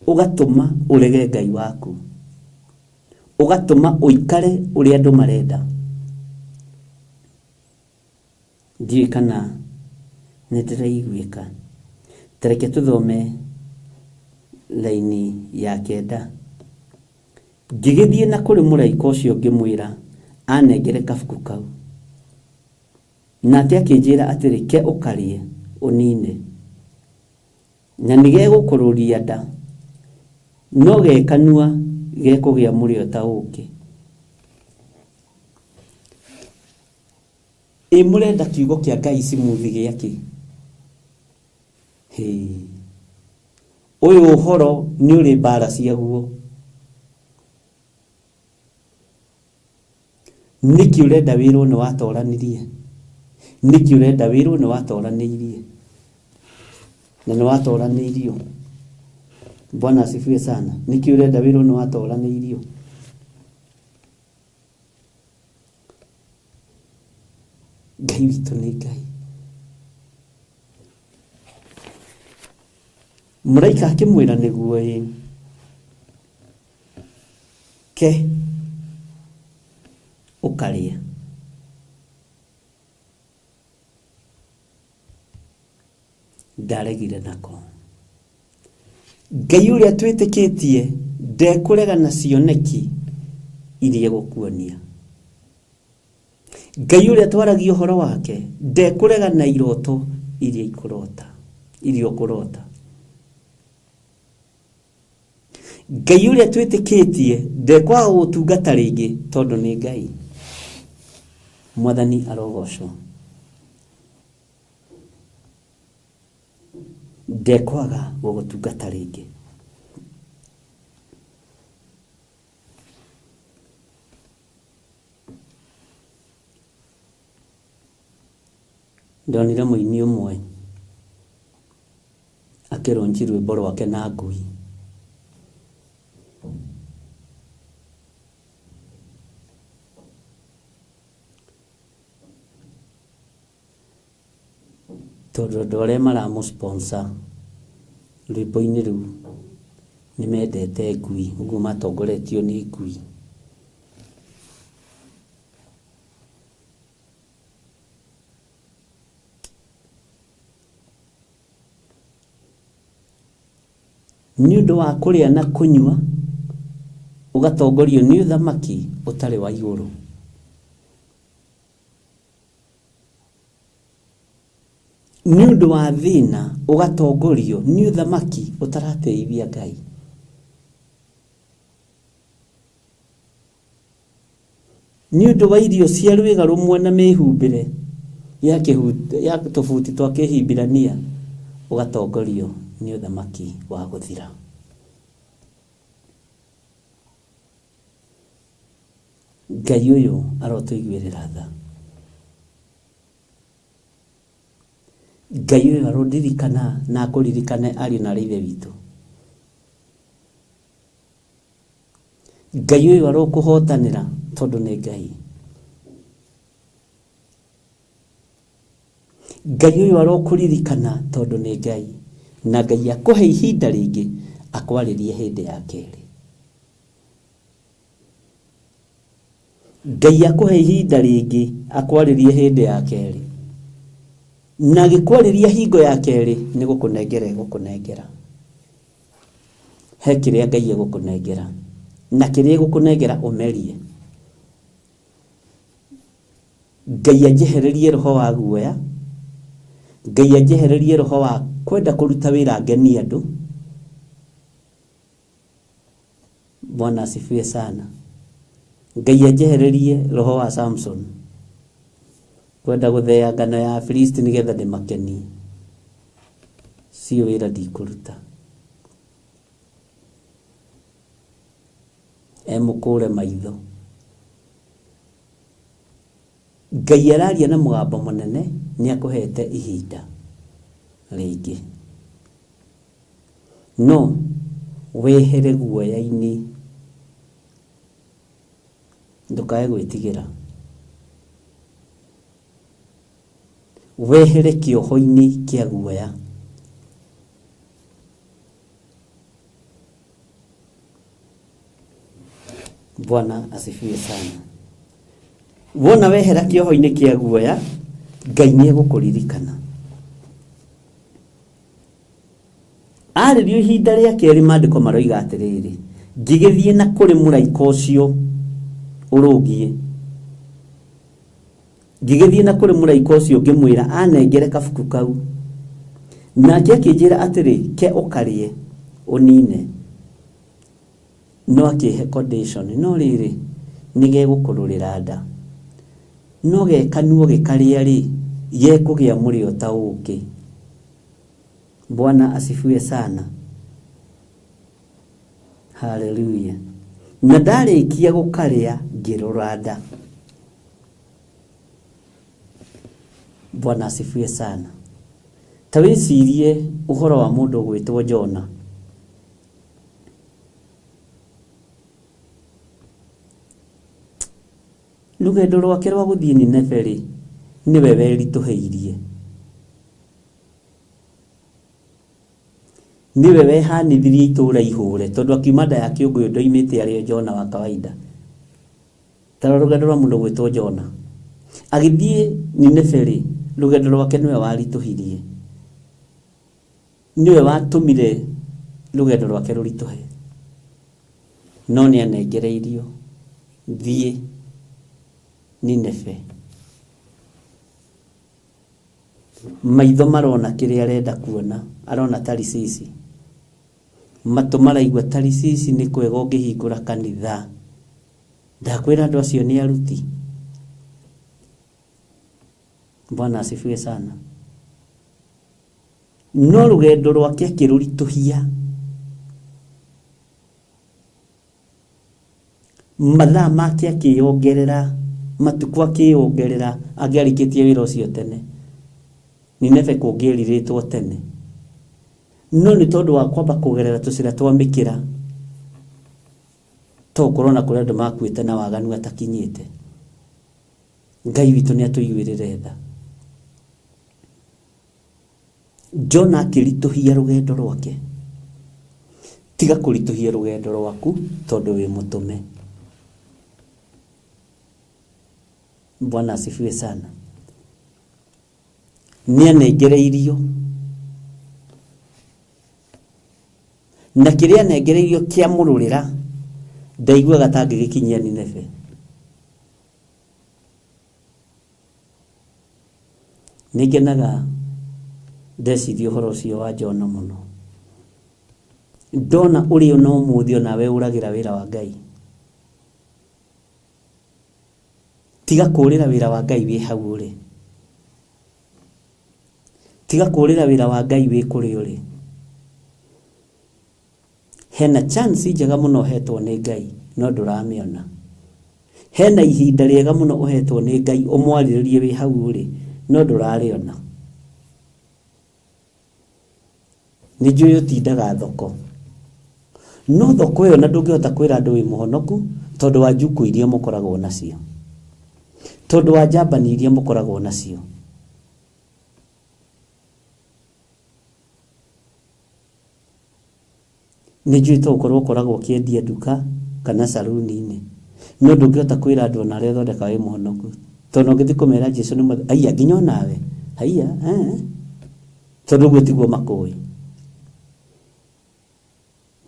ũgatũma ũrege Ngai waku, ũgatũma ũikare ũrĩa andũ marenda. Ndiũĩ kana nĩndĩraiguĩka. Tareke tũthome laini ya 9. Ngĩgĩthiĩ na kũrĩ mũraika ũcio ngĩmwĩra anengere kabuku kau. Nake akĩnjĩra atĩrĩ, ke ũkarĩe ũnine, na nĩgegũkũrũria nda, no gekanua gekũgĩa mũrĩo ta ũũkĩ. Mũrenda kiugo kĩa Ngai cimuthi gĩakĩ? Ũyũ ũhoro nĩ ũrĩ mbara ciaguo. Nĩkĩ ũrenda wĩrwo nĩ watoranirie? Nĩkĩ ũrenda wĩrwo nĩ watoranĩirie? Na nĩ watoranĩirio. Bwana asifiwe sana. Nĩkĩ ũrenda wĩrwo nĩ watoranĩirio? Ngai witũ nĩ Ngai. Mũraika akĩmwĩra nĩguo ke ũkarĩa. Ndaregire nako. Ngai ũrĩa twĩtĩkĩtie ndekũrega na cioneki iria gũkuonia. Ngai ũrĩa twaragia ũhoro wake ndekũrega na iroto iria ũkũrota. Ngai ũrĩa twĩtĩkĩtie ndekwaga gũtungata rĩngĩ tondũ nĩ Ngai. Mwathani arogocwo. Ndekwaga gũgũtungata rĩngĩ. Ndonire mũini ũmwe akĩronji rwĩmbo rwake na ngui. Tondũ andũ arĩa maramũsponsor rwĩmbo-inĩ rũu nĩ mendete ngui, ũguo matongoretio nĩ ngui. Nĩ ũndũ wa kũrĩa na kũnyua ũgatongorio nĩ ũthamaki ũtarĩ wa igũrũ. Nĩ ũndũ wa thĩna ũgatongorio nĩ ũthamaki ũtarateithia Ngai. Nĩ ũndũ wa irio cia rwĩga rũmwe na mĩhumbĩre ya tũbuti twa kĩhimbirania ũgatongorio nĩ ũthamaki wa gũthira. Ngai ũyũ arotũiguĩrĩra tha. Ngai ũyũ arondirikana na akũririkane ariũ na ithe witũ. Ngai ũyũ arokũhotanĩra tondũ nĩ Ngai. Ngai ũyũ arokũririkana tondũ nĩ Ngai. Na Ngai akũhe ihinda rĩngĩ akwaririe hindi ya keri. Ngai akuhe ihinda ringi akwaririe hindi ya keri. Na gikwariria hingo ya keri ni gukunengera. He kiria Ngai egukunengera. Na kiria egukunengera umerie. Ngai anjehererie roho wa guoya. Ngai anjehererie roho wa kwenda kuruta wira ngeni andu. Bwana asifiwe sana. Ngai anjehererie roho wa Samson. Kwenda guthea ngano ya Filisti nigetha ndimakenie. Sio wira ndikuruta. Emukure maitho. Ngai araria na mugambo munene ni akuhete ihinda ringi. No wehere guoya-ini. Ndukae gwitigira. Wehere kioho-ini kia guoya. Bwana asifiwe sana. Wona wehera kioho-ini kia guoya, Ngai ni egukuririkana. Aririo ihinda ria keri maandiko maroiga atiriri, ngigithie na kuri muraika ucio urugie. Ngigithie na kuri muraika ucio ngimwira anengere kabuku kau. Nake akinjira atiri ke ukarie unine. No akihe condition no riri nige gukururira nda. No gekanuo gikaria ri ye kugia murio ta uki. Bwana asifiwe sana. Hallelujah. Na ndarikia gukaria ngirura nda. Bwana asifiwe sana. Tawicirie uhoro wa mundu gwitwo Jona. Rugendo rwake rwa guthii Nineve ri niwe werituheirie. Niwe wehanithirie itura ihure tondu akiumanda ya kiunguyu ndoimite ario Jona wa kawaida. Tara rugendo rwa mundu gwitwo Jona. Agithie Nineve ri rugendo rwake niwe warituhirie. Niwe watumire rugendo rwake rurituhe. No ni anengereirio thie Nineve. Maitho marona kiria arenda kuona, arona Tarisisi. Matu maraigua Tarisisi ni kwega ungihingura kanitha. Ndakwira andu acio ni aruti. Bwana asifiwe sana. No rugendo rwake akirurituhia. Mathaa make akiongerera, matuku akiongerera, agiarikitie wira ucio tene. Nineve kungiriritwo tene. No ni tondu wa kwamba kugerera tucira twa mikira. To korona kuri andu makuite na waganu atakinyite. Ngai witu ni atuiguirire tha. Jona akirituhia rugendo rwake. Tiga kurituhia rugendo rwaku tondu wi mutume. Bwana asifiwe sana. Ni anengereirio. Na kiria anengereirio kia mururira ndaigua gatangi gikinyia Nineve. Nigenaga ndeciria uhoro ucio wa Jona muno. Ndona uri no muthio nawe uragira wira wa Ngai. Tiga kurira wira wa Ngai wi hau uri. Tiga kurira wira wa Ngai wi kuri uri. Hena chance njega muno hetwo ni Ngai no nduramiona. Hena ihinda riega muno uhetwo ni Ngai umwariririe wi hau uri no ndurariona. Nijuyo tindaga thoko. No thoko yo na ndungihota kwira andu wi muhonoku tondu wa njuku iria mukoragwo nacio. Tondu wa njambani iria mukoragwo nacio. nĩ njũĩ to ũkoragwo kĩendia nduka kana saruni-inĩ, no ndũngĩhota kwĩra andũ ona arĩa thondeka wĩ mũhonoku, tondũ ũngĩthiĩ kũmera Jesũ nĩ aiya nginya onawe aiya tondũ ũguo tiguo makũĩ.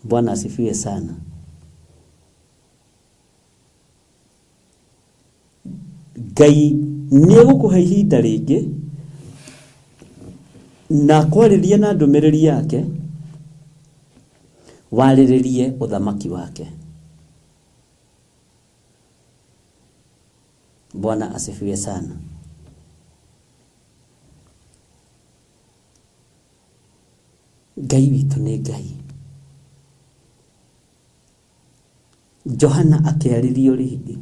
Bwana asifiwe sana. Ngai nĩ egũkũhe ihinda rĩngĩ na kwarĩria na ndũmĩrĩri yake warĩrĩrie ũthamaki wake. Bwana asifiwe sana. Ngai witũ nĩ Ngai. Johana akĩarĩrio rĩngĩ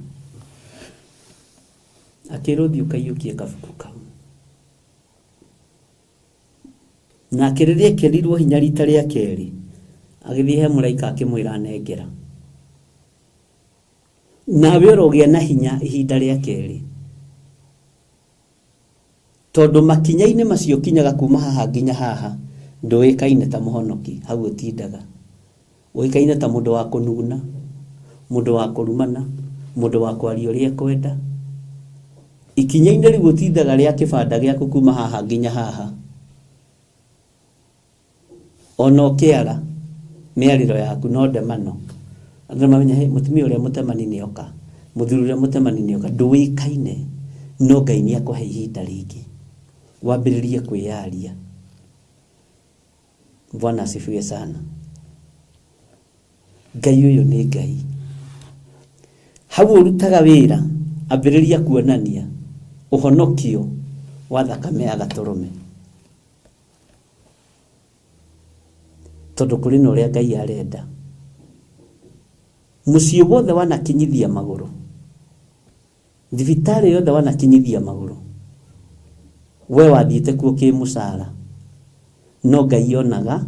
akĩrwo thiĩ ũkaiyũkie kabuku kau, na rĩrĩa ekerirwo hinya rita rĩa kerĩ agĩthiĩ he mũraika akĩmwĩra nengera, nawe ũrogĩa na hinya ihinda rĩa kerĩ, tondũ makinya-inĩ macio kinyaga kuma haha nginya haha ndũĩkaine ta mũhonoki, hau ũtindaga ũĩkaine ta mũndũ wa kũnuguna, mũndũ wa kũrumana, mũndũ wa kwaria ũrĩa kwenda. Ikinya-inĩ rĩu ũtindaga rĩa kĩbanda gĩaku kuma haha nginya haha, ona ũkĩara mĩarĩro yaku no ndemano. Andũ mamenya mũtumia ũrĩa mũtemani nĩ oka, mũthuri ũrĩa mũtemani nĩ oka, ndũĩkaine. No Ngai nĩ akũhe ihinda rĩngĩ wambĩrĩrie kwĩyaria. Bwana asifiwe sana. Ngai ũyũ nĩ Ngai. Hau ũrutaga wĩra ambĩrĩria kuonania ũhonokio wa thakame ya gatũrũme, tondũ kũrĩ na ũrĩa Ngai arenda. Mũciĩ wothe wanakinyithia magũrũ, thibitarĩ yothe wanakinyithia magũrũ, we wathiĩte kuo kĩmũcara, no Ngai onaga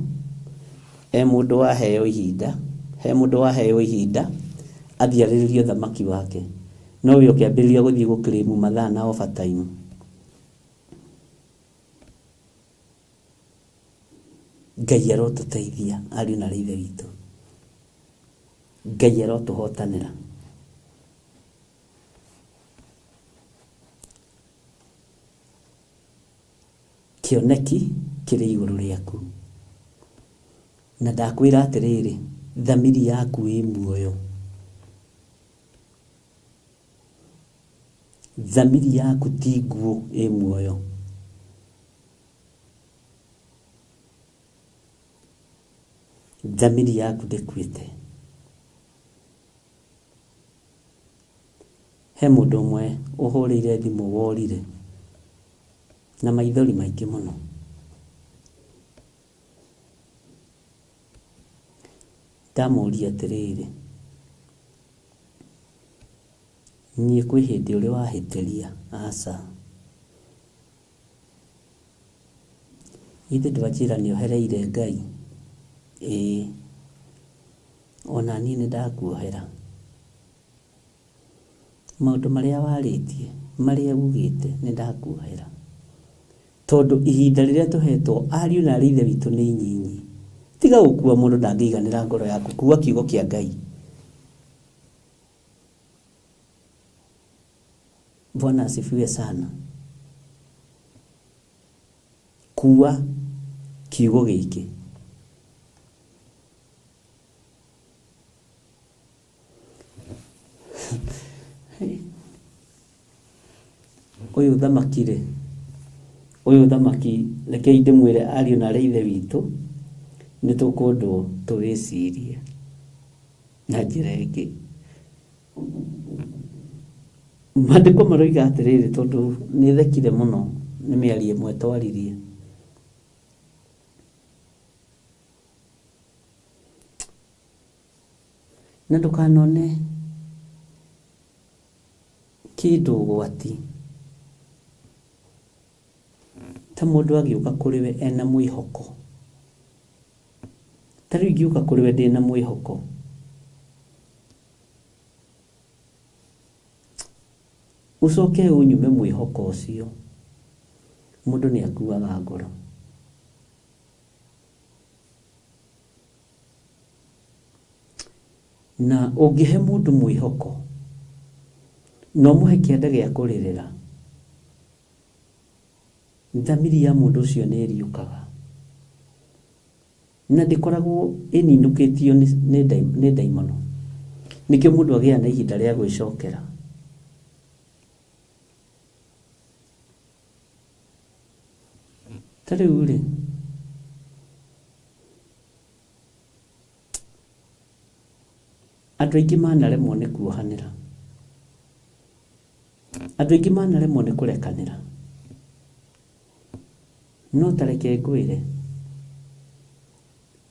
he mũndũ waheo ihinda, he mũndũ waheo ihinda athiĩ arĩrĩrie ũthamaki wake, no we ũkĩambĩrĩria gũthiĩ gũkĩrĩmu mathaa na overtime. Ngai arotũteithia ariũ na ithe witũ. Ngai arotũhotanĩra. Kĩoneki kĩrĩ igũrũ rĩaku, na ndakwĩra atĩrĩrĩ, thamiri yaku ĩ muoyo. Thamiri yaku ti nguũ, ĩ muoyo. Thamiri yaku ndĩkuĩte. He mũndũ ũmwe ũhũrĩire thimũ worire na maithori maingĩ mũno. Ndamũria atĩrĩrĩ, niĩ kwĩ hĩndĩ ũrĩ wahĩtĩria? Aca. Ithe ndwanjĩra nĩ ohereire Ngai? Ĩĩ, ona niĩ nĩ ndakuohera. Maũndũ marĩa warĩtie, marĩa ugĩte, nĩ ndakuohera. Tondũ ihinda rĩrĩa tũhetwo ariũ na ithe witũ nĩ inyinyi. Tiga gũkua mũndũ ndangĩiganĩra ngoro yaku, kua kiugo kĩa Ngai. Bwana asifiwe sana. Kua kiugo gĩkĩ. Ũyũ thamaki-rĩ, ũyũ thamaki rekei ndĩmwĩre ariũ na ithe witũ, nĩ tũkũndwo tũwĩcirie na njĩra ĩngĩ. Maandĩko maroiga atĩrĩrĩ, tondũ nĩ thekire mũno nĩ mĩario ĩmwe twaririe. Na ndũkanone kĩndũ ũgwati ta mũndũ agĩũka kũrĩ we ena mwĩhoko. Ta rĩu ingĩũka kũrĩ we ndĩna mwĩhoko, ucoke ũnyume mwĩhoko ũcio, mũndũ nĩ akuaga ngoro. na ũngĩhe mũndũ mwĩhoko no mũhe kĩanda gĩa kũrĩrĩra, thamiri ya mũndũ ũcio nĩ ĩriũkaga na ndĩkoragwo ĩninũkĩtio nĩ ndaimono. Nĩkĩo mũndũ agĩa na ihinda rĩa gwĩcokera. Ta rĩu rĩ, andũ aingĩ manaremwo nĩ kuohanĩra, andũ aingĩ manaremwo nĩ kũrekanĩra. No tareke ngwĩre,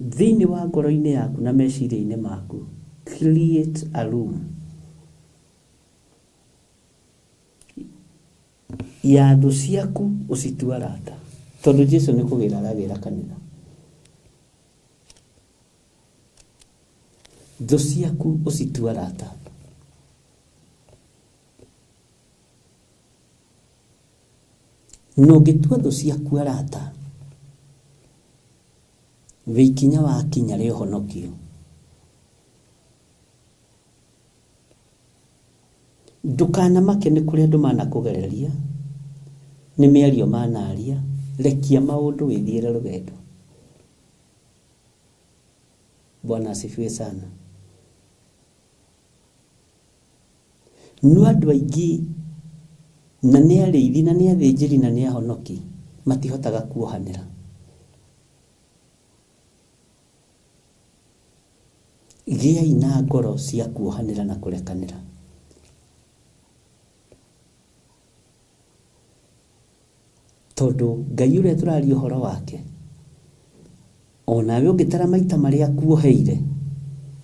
thĩinĩ wa ngoro-inĩ yaku na meciria-inĩ maku, create a room ya thũ ciaku ũcitue arata, tondũ Jesũ nĩ kũgĩra aragĩra kanitha. Thũ ciaku ũcitue arata. No ũngĩtua thũ ciaku arata, we ikinya wakinya rĩa ũhonokio. Ndũkanamake nĩ kũrĩa andũ manakũgereria, nĩ mĩario manaria, rekia maũndũ wĩthiĩre rũgendo. Bwana asifiwe sana. No andũ aingĩ na nĩ arĩithi na nĩ athĩnjĩri na nĩ ahonoki matihotaga kuohanĩra. Gĩai na ngoro cia kuohanĩra na kũrekanĩra. Tondũ Ngai ũrĩa tũraria ũhoro wake, onawe ũngĩtara maita marĩa kuoheire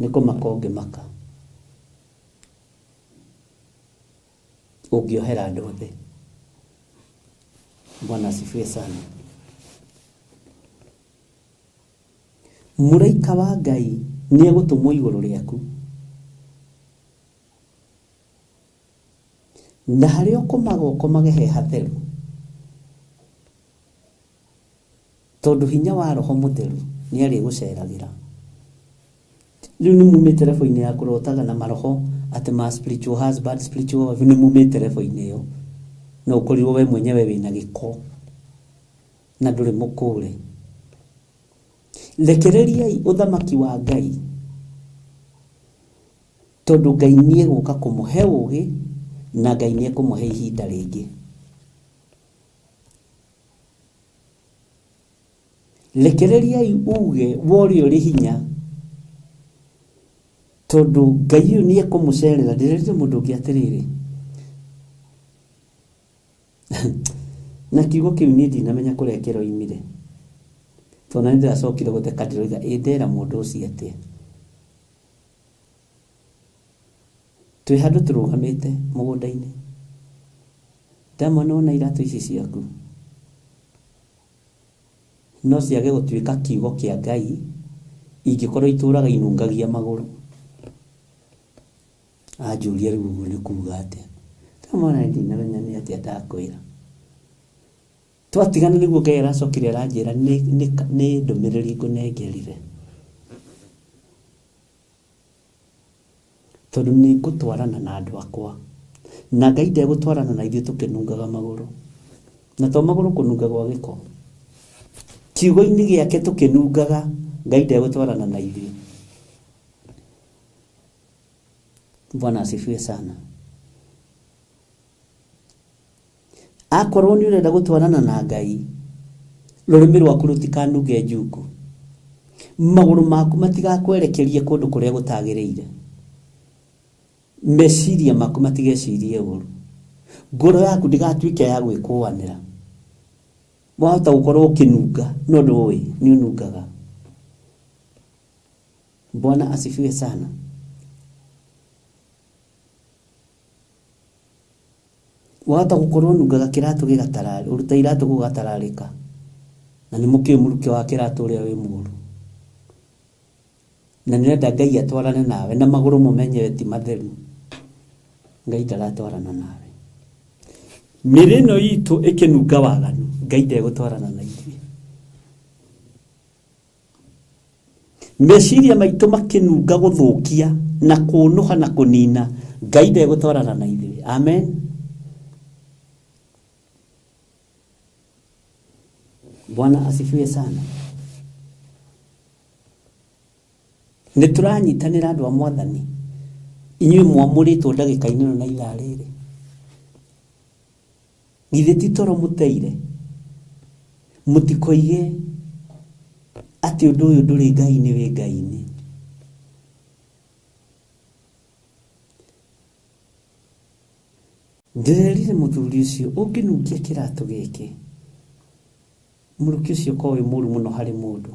nĩ kũmaka ũngĩmaka. Ũngĩohera andũ othe. Bwana asifiwe sana. Mũraika wa Ngai nĩ egũtũmwo igũrũ rĩaku, na harĩa ũkomaga ũkomage he hatheru, tondũ hinya wa Roho Mũtheru nĩ arĩgũceragĩra. Rĩu nĩ mumĩte level-inĩ ya kũrotaga na maroho atĩ ma spiritual husband, spiritual wife, nĩ mumĩte level-inĩ ĩyo, na ũkorirwo we mwenyewe wĩna gĩko na ndũrĩ mũkũre. Rekereriai ũthamaki wa Ngai, tondũ Ngai nĩ egũka kũmũhe ũgĩ na Ngai nĩ ekũmũhe ihinda rĩngĩ. Rekereriai uge worio ũrĩ hinya, tondũ Ngai ũyũ nĩ ekũmũcerera. Ndĩrerire mũndũ ũngĩ atĩrĩrĩ, na kiugo kĩu niĩ ndinamenya kũrĩa kĩroimire, tondũ nĩ ndĩracokire gũtheka ndĩroiga ndera mũndũ ũcio atĩa. Twĩ handũ tũrũgamĩte mũgũnda-inĩ, ndamona ona iratũ ici ciaku no ciage gũtuĩka kiugo kĩa Ngai ingĩkorwo itũraga inungagia magũrũ. Anjũria rĩu ũguo nĩ kuuga atĩa? Ndamona ndinamenya nĩ atĩa ndakwĩra. Twatigana nĩguo Ngai aracokire aranjĩra nĩ ndũmĩrĩri ngũnengerire, tondũ nĩ ngũtwarana na andũ akwa, na Ngai ndegũtwarana na ithuĩ tũkĩnungaga magũrũ, na to magũrũ kũnunga gwa gĩko. Kiugo-inĩ gĩake tũkĩnungaga, Ngai ndegũtwarana na ithuĩ. Bwana asifiwe sana. Akorwo nĩ ũrenda gũtwarana na Ngai, rũrĩmĩ rwaku rũtikanunge njukũ, magũrũ maku matigakwerekerie kũndũ kũrĩa gũtagĩrĩire, meciria maku matigecirie ũru, ngoro yaku ndigatuĩke ya gwĩkũanĩra. Wahota gũkorwo ũkĩnunga no ndũĩ nĩ ũnungaga. Bwana asifiwe sana. Wahota gũkorwo nungaga kĩratũ gĩgatararĩ, ũruta iratũ gũgatararĩka, na nĩ mũkĩĩ mũrukĩ wa kĩratũ ũrĩa wĩ mũru, na nĩrenda Ngai atwarane nawe na magũrũ mũmenye ti matheru. Ngai ndaratwarana nawe. Mĩrĩ ĩno itũ ĩkĩnunga waganu, Ngai ndegũtwarana na ithuĩ. meciria maitũ makinunga gũthũkia na kũnuha na kũnina, Ngai ndegũtwarana na ithuĩ. Amen. Bwana asifiwe sana. Nĩtũranyitanĩra andũ a Mwathani, inyuĩ mwamũrĩtwo ndagĩka-inĩ ĩno na ithaa rĩrĩ. Githĩ ti toro mũteire? Mũtikoige atĩ ũndũ ũyũ ndũrĩ Ngai-inĩ wĩ Ngai-inĩ. Ndĩrerire mũthuri ũcio, ũngĩnungia kĩratũ gĩkĩ, mũrũki ũcio ko wĩ mũru mũno harĩ mũndũ.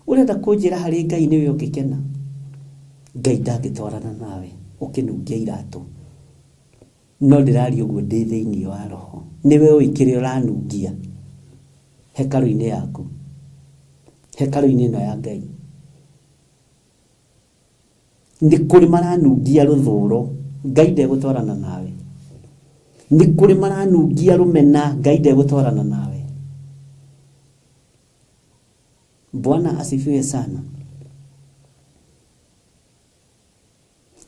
Ũrenda kũnjĩra harĩ Ngai nĩwe ũngĩkena? Ngai ndangĩtwarana nawe ũkĩnungia iratũ. No ndĩraria ũguo ndĩ thĩinĩ wa roho. Nĩwe ũĩ kĩrĩa ũranungia hekarũ-inĩ yaku, hekarũ-inĩ ĩno ya Ngai. Nĩ kũrĩ maranungia rũthũũro, Ngai ndegũtwarana nawe. Nĩ kũrĩ maranungia rũmena, Ngai ndegũtwarana nawe. Bwana asifiwe sana.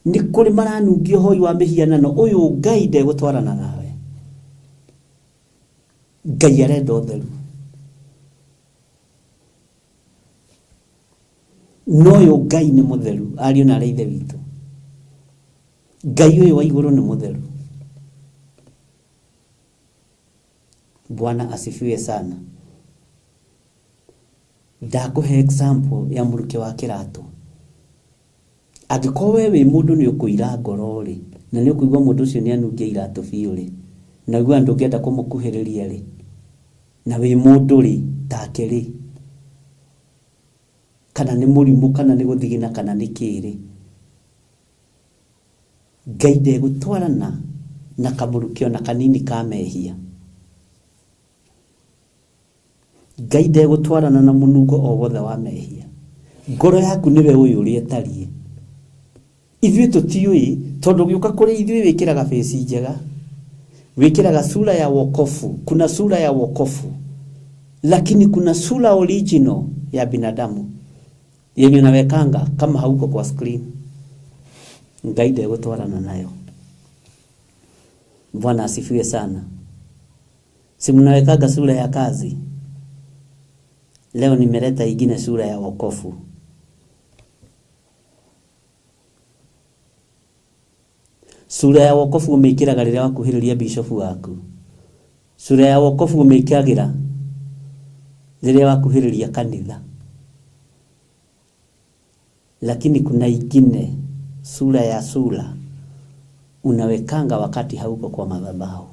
Nĩ kũrĩ maranungia ũhoi wa mĩhianano, ũyũ Ngai ndegũtwarana nawe. Ngai arenda ũtheru. No ũyũ Ngai nĩ mũtheru, ariũ na arĩa ithe witũ. Ngai ũyũ wa igũrũ nĩ mũtheru. Bwana asifiwe sana. Ndakũhe example ya mũrũki wa kĩratũ. Angĩkorwo we wĩ mũndũ nĩ ũkũira ngoro rĩ, na nĩ ũkũigua mũndũ ũcio nĩ anungia iratũ biũ rĩ, na ũigua ndũngĩenda kũmũkuhĩrĩria rĩ, na wĩ mũndũ rĩ, take rĩ, kana nĩ mũrimũ, kana nĩ gũthigina, kana nĩ kĩrĩ, Ngai ndegũtwarana na kamũrũki ona kanini ka mehia. Ngai ndegũtwarana na mũnungo o wothe wa mehia. Ngoro yaku nĩwe ũyũ ũrĩa ĩtariĩ. Ithuĩ tũtiũĩ, tondũ gĩũka kũrĩ ithuĩ wĩkĩraga face njega, wĩkĩraga sura ya wokofu. Kuna sura ya wokofu, lakini kuna sura original ya binadamu yenye unawekanga kama hauko kwa screen. Ngai ndegũtwarana nayo. Bwana asifiwe sana. Si mnawekanga sura ya kazi? Leo nimeleta ingine sura ya wokofu. Sura ya wokofu umeikiraga rĩrĩa wakuhĩrĩria bishop waku. Sura ya wokofu umeikiragira rĩrĩa wakuhĩrĩria kanitha. Lakini kuna ingine sura ya sura unawekanga wakati hauko kwa madhabahu.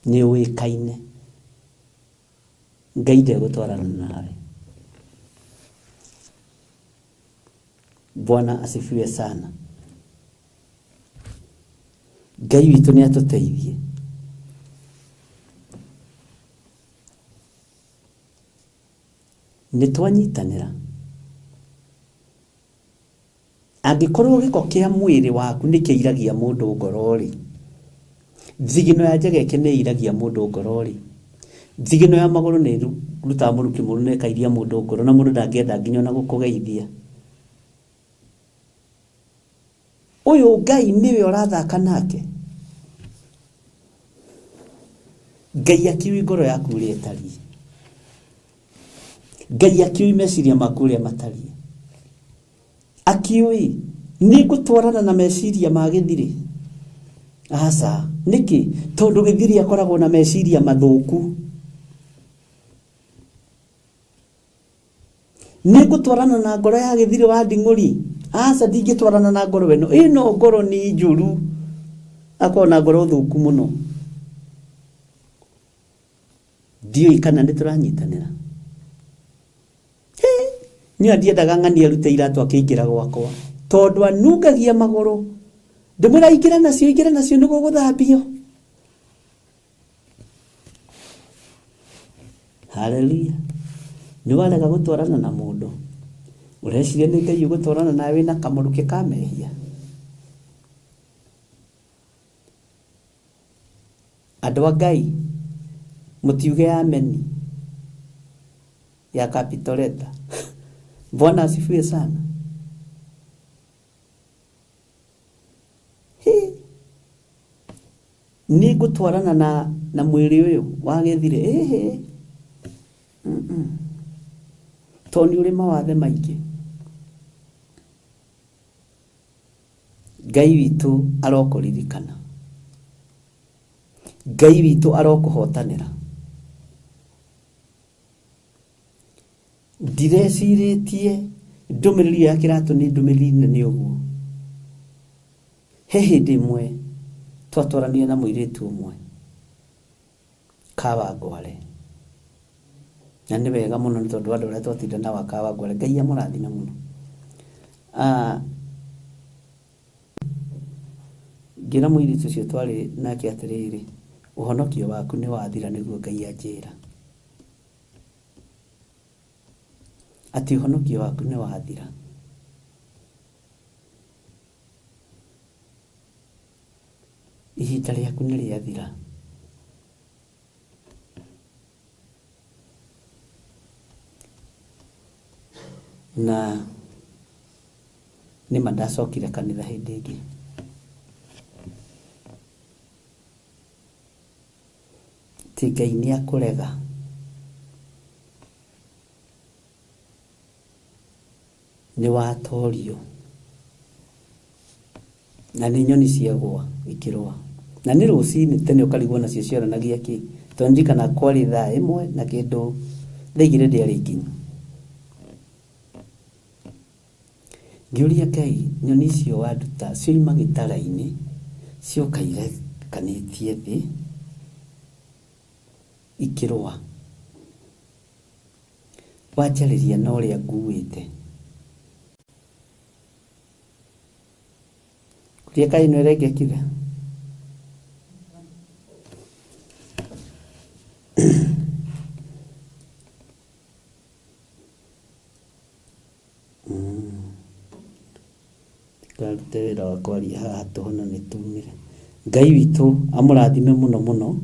Nĩ ũĩkaine. Ngai ndegũtwarana nawe. Bwana asifiwe sana. Ngai witũ nĩ atũteithie. Nĩ twanyitanĩra. Angĩkorwo gĩko kĩa mwĩrĩ waku nĩ kĩiragia mũndũ ngoro rĩ, thigino ya njegeke nĩ iragia mũndũ ngoro rĩ, thigino ya magũrũ nĩ rutaga mũrũki mũru na ĩkairia mũndũ ngoro, na mũndũ ndangĩenda nginya na gũkũgeithia. Ũyũ Ngai nĩwe ũrathaka nake. Ngai akiuĩ ngoro yaku ũrĩa ĩtariĩ. Ngai akiuĩ meciria maku ũrĩa matariĩ. Akiuĩ nĩ ngũtwarana na meciria ma gĩthirĩ. Aca, nĩkĩ? Tondũ gĩthirĩ akoragwo na meciria mathũku. Nĩ ngũtwarana na ngoro ya gĩthirĩ wa nding'ũri? Aca, ndingĩtwarana na ngoro ĩno. Ĩno ngoro nĩ njũru. Akorwo na ngoro thũku mũno. Ndiũĩ kana nĩ tũranyitanĩra. Niĩ ndiendaga ng'ani arute iratũ akĩingĩra gwakwa, tondũ anungagia magũrũ. Ndĩmwĩra ingĩra nacio nĩguo gũthambio. Haleluya. Nĩ warega gũtwarana na mũndũ, ũreciria nĩ Ngai ũgũtwarana nawe na kamũrũki ka mehia. Andũ a Ngai mũtiuge ameni. ya capital letter. Bwana asifiwe sana. Ni gutwarana na mwiri uyu wagethire toni uri mawathe maingi. Ngai witu arokuririkana, Ngai witu arokuhotanira. Ndireciretie ndumiriri ya kiratu ni ndumiriri nene uguo. He hindi imwe twatwarania na muiritu umwe Kawangware, na ni wega muno ni tondu andu aria twatinda na wa Kawangware, Ngai amurathime muno. Ngira muiritu ucio twari nake atiriri, uhonokio waku ni wathira niguo Ngai anjira. Ati uhonokio waku ni wathira. Ihinda riaku ni riathira. Na ni mandacokire kanitha hindi ingi. Ti Ngai ni akurega. Ni watorio. Na ni nyoni ciagwa ikirwa. Na ni rucini tene ukarigwo nacio cioranagia ki. Tonjikana kwari thaa imwe na kindu thaigire ndiari nginyu. Ngiuria Ngai, nyoni cio wanduta cioima gitara-ini ciokaire kanitie thi ikirwa. Wanjariria na uria nguite. Kuria Ngai no regekire. Karute wira wa kwaria haha tuhona ni tumire. Ngai witu amurathime muno muno,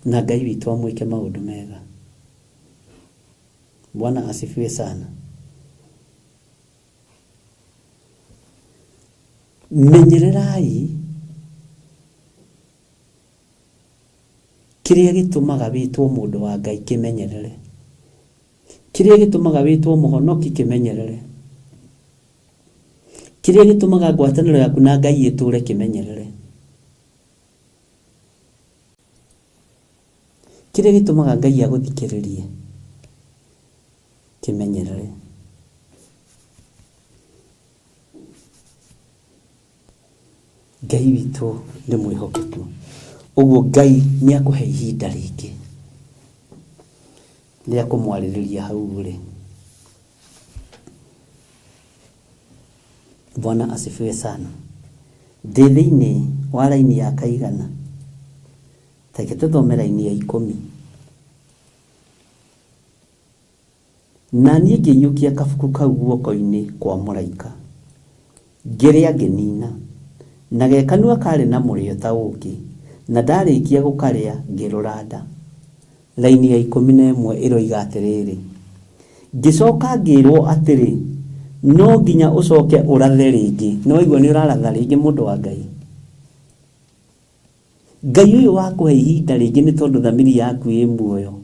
na Ngai witu amwike maundu mega. Bwana asifiwe sana. Menyererai kiria gitumaga witwo mundu wa Ngai, kimenyerere. Kiria gitumaga witwo muhonoki, kimenyerere. Kiria gitumaga ngwataniro yaku na Ngai iture, kimenyerere. Kiria gitumaga Ngai aguthikiririe, kimenyerere. Ngai witu ni mwihokeku. Uguo Ngai ni akuhe ihinda ringi ria kumwaririria hau ri. Bwana asifiwe sana. Thiini wa raini ya kaigana, take tuthomera ini ya 10. Na niĩ ngĩiyũkia kabuku kau guoko-inĩ kwa mũraika, ngĩrĩa ngĩnina, na gekanua karĩ na mũrĩo ta ũũkĩ, na ndarĩkia gũkarĩa ngĩrora nda. Raini ya 11 ĩroiga atĩrĩrĩ, ngĩcoka ngĩrwo atĩrĩ, no nginya ucoke urathe ringi. No igua ni uraratha ringi mundu wa Ngai. Ngai uyu wakuhe ihinda ringi ni tondu thamiri yaku ĩ muoyo.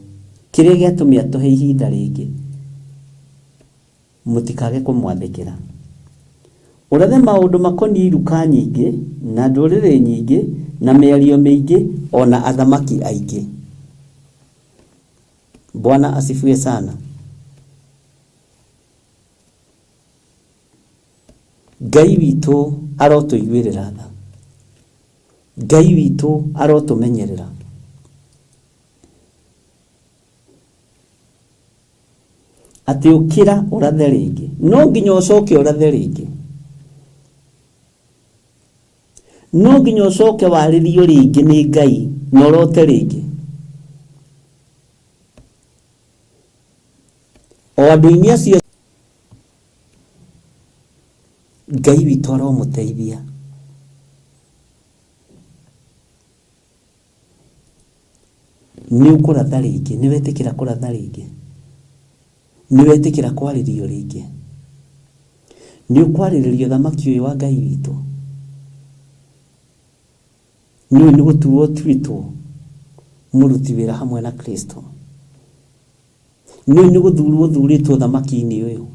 Kiria giatumi atuhe ihinda ringi, mutikage kumwathikira. Urathe maundu makoni iruka nyingi na ndurire nyingi na mĩario mĩingĩ ona athamaki aingĩ. Bwana asifiwe sana. Ngai witu arotuiguirira tha. Ngai witu arotumenyerera. Ati ukira urathe ringi, no nginya ucoke urathe ringi. No nginya ucoke waririo ringi ni Ngai na urote ringi. O andu-ini acio Ngai witu aromuteithia. Ni ukuratha ringi, ni wetikira kuratha ringi. nĩ wetĩkĩra kwarĩrio rĩngĩ, nĩ ũkwarĩrĩrio thamaki ũyũ wa Ngai witũ, nĩ gũtuo tuĩtwo mũruti wĩra hamwe na Kristo, nĩ gũthurwo thurĩtwo thamaki-inĩ ũyũ,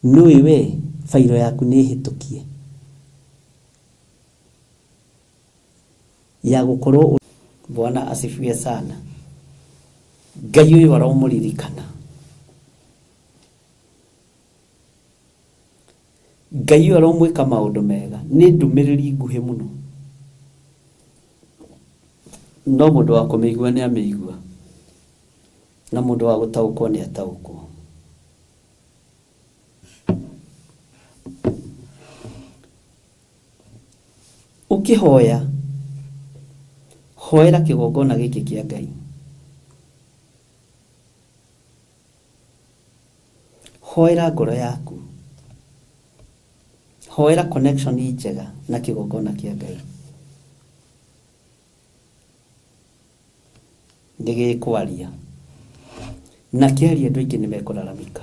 nĩ we failo yaku nĩ hĩtũkie ya gũkorwo. Bwana asifiwe sana. Ngai ũyũ aromũririkana, Ngai ũyũ aromwĩka maũndũ mega. Nĩ ndũmĩrĩri nguhĩ mũno, no mũndũ wa kũmĩigua nĩ amĩigua, na mũndũ wa gũtaũkwo nĩ ataũkwo. Ũkĩhoya, hoera kĩgongona gĩkĩ kĩa Ngai, hoera ngoro yaku, hoera connection njega na kĩgongona kĩa Ngai. Ndĩgĩkwaria na kĩaria, andũ aingĩ nĩmekũraramĩka,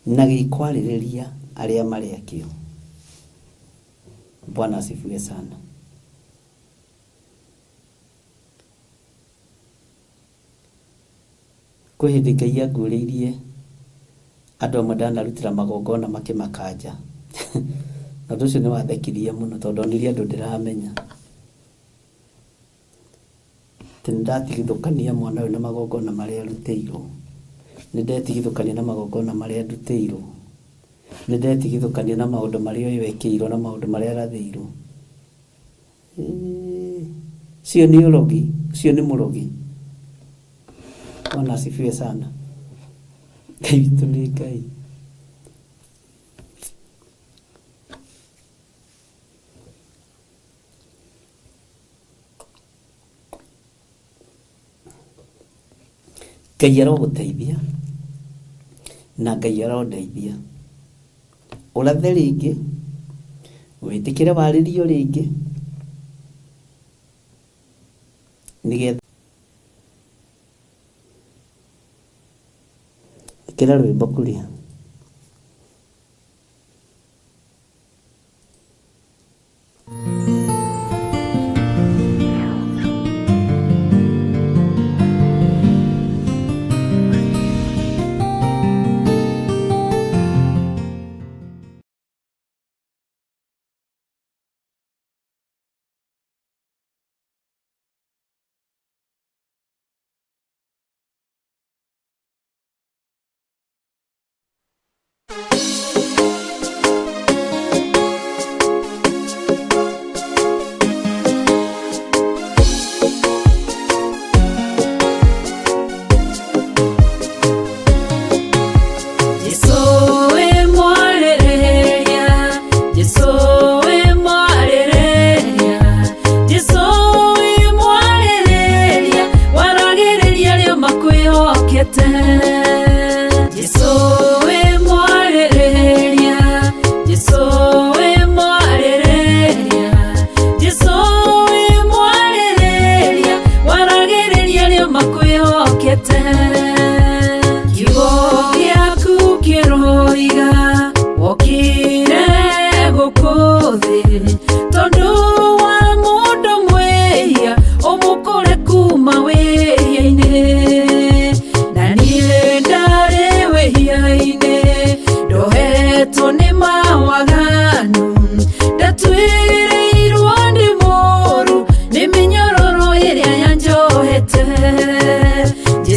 na gĩkwarĩrĩria arĩa marĩ akĩo. Bwana asifiwe sana. Kwĩ hĩndĩ Ngai angũrĩirie andũ amwe ndanarutĩra magongona makĩmakanja. Na ũndũ ũcio nĩ wathekirie mũno, tondũ onire andũ ndĩramenya. Nĩndatigithũkania mwana ũyũ na magongona marĩa arutĩirwo, nĩndetigithũkania na magongona marĩa ndutĩirwo, nĩndetigithũkania na maũndũ marĩa ũyũ ekĩirwo na maũndũ marĩa arathĩirwo. Cio nĩ ũrogi, cio nĩ mũrogi. Bwana asifiwe sana. Ngai witũ nĩ Ngai. Ngai arogũteithia na Ngai arondeithia. Ũrathe rĩngĩ, wĩtĩkĩre warĩrio rĩngĩ, nĩgetha ĩkĩra rwĩmbo kũrĩa.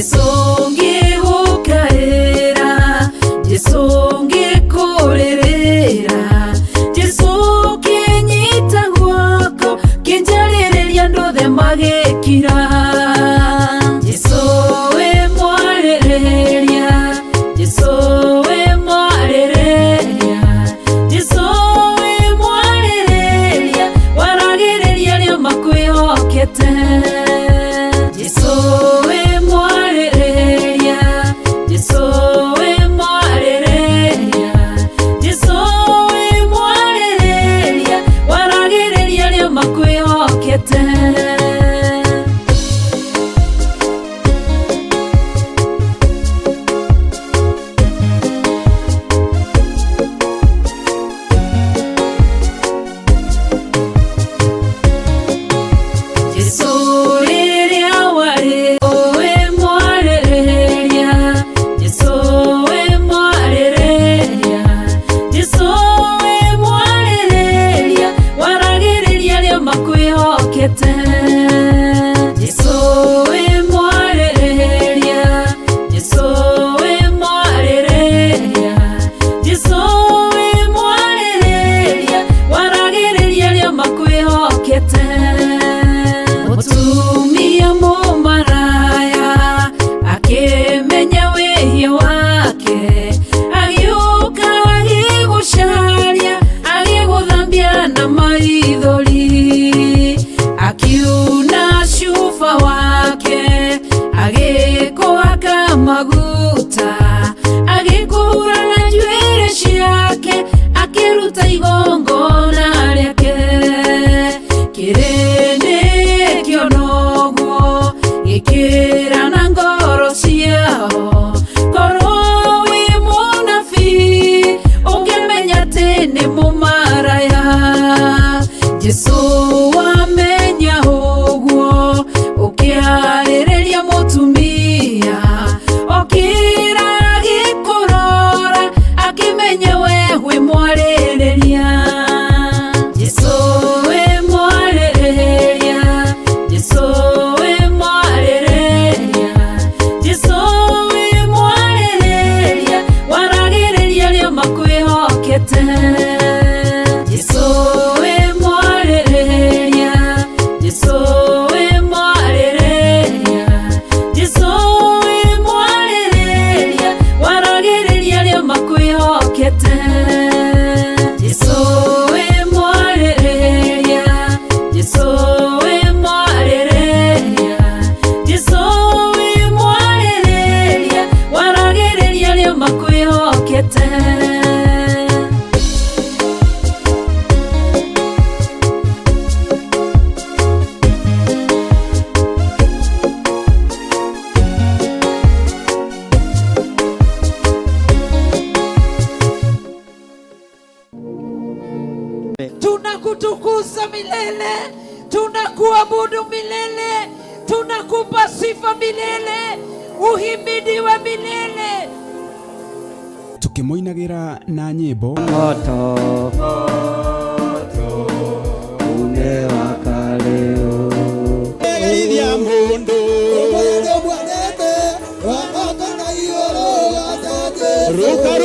So ikira na ngoro ciao korwo wi munabii ungemenya tene mumaraya Jesu wamenya uguo ukiarĩrĩria mutumia okira gikurora akimenya we wi mwarĩrĩria Jesu wi mwarĩrĩria Jesu wi mwarĩrĩria Jesu wi mwarĩrĩria waragĩrĩria rĩo makwĩhokete Jesu wi mwarĩrĩria Jesu wi mwarĩrĩria Jesu wi mwarĩrĩria waragĩrĩria rĩo makwĩhokete Jesu wi mwarĩrĩria Jesu wi mwarĩrĩria Jesu wi mwarĩrĩria waragĩrĩria rĩo makwĩhokete Tunakutukuza milele, tunakuabudu milele, tunakupa sifa milele, uhimidiwe milele. Tukimoinagira na nyimbo moto umewaka leo Geithia mundu ruka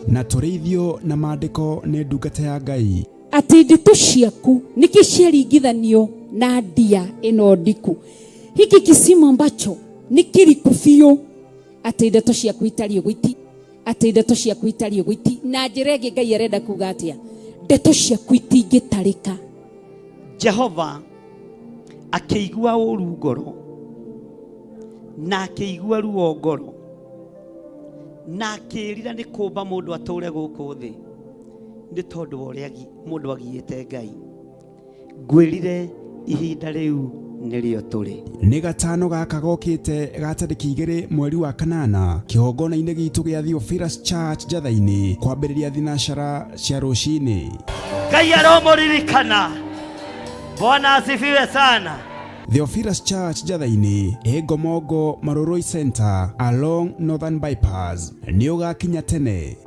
na tureithio na maandiko nĩ ndungata ya Ngai ati ndeto ciaku nikiciaringithanio na ndia ino ndiku hiki kisimo ambacho nikiriku biũ ati ndeto ciaku itari gwiti ati ndeto ciaku itari gwiti na njĩra ĩngĩ Ngai arenda kuga atia ndeto ciaku itingĩtarĩka Jehova akĩigua ũru ngoro na akĩigua ruo ngoro na akĩrira nĩ kũmba mũndũ atũre gũkũ thĩ nĩ tondũ ũrĩa mũndũ agiĩte Ngai ngwĩrire ihinda rĩu nĩrĩo tũrĩ nĩ gatano gaka gokĩte ga tarĩki 2 mweri wa kanana kĩhongona-inĩ gitũ gĩa Theophilus Church Njatha-inĩ kwambĩrĩria thinacara cia rũcinĩ Ngai aromũririkana Bwana asifiwe sana Theophilus Church Njatha-inĩ Ngomongo Maroroi Center along Northern Bypass nĩ ũgakinya tene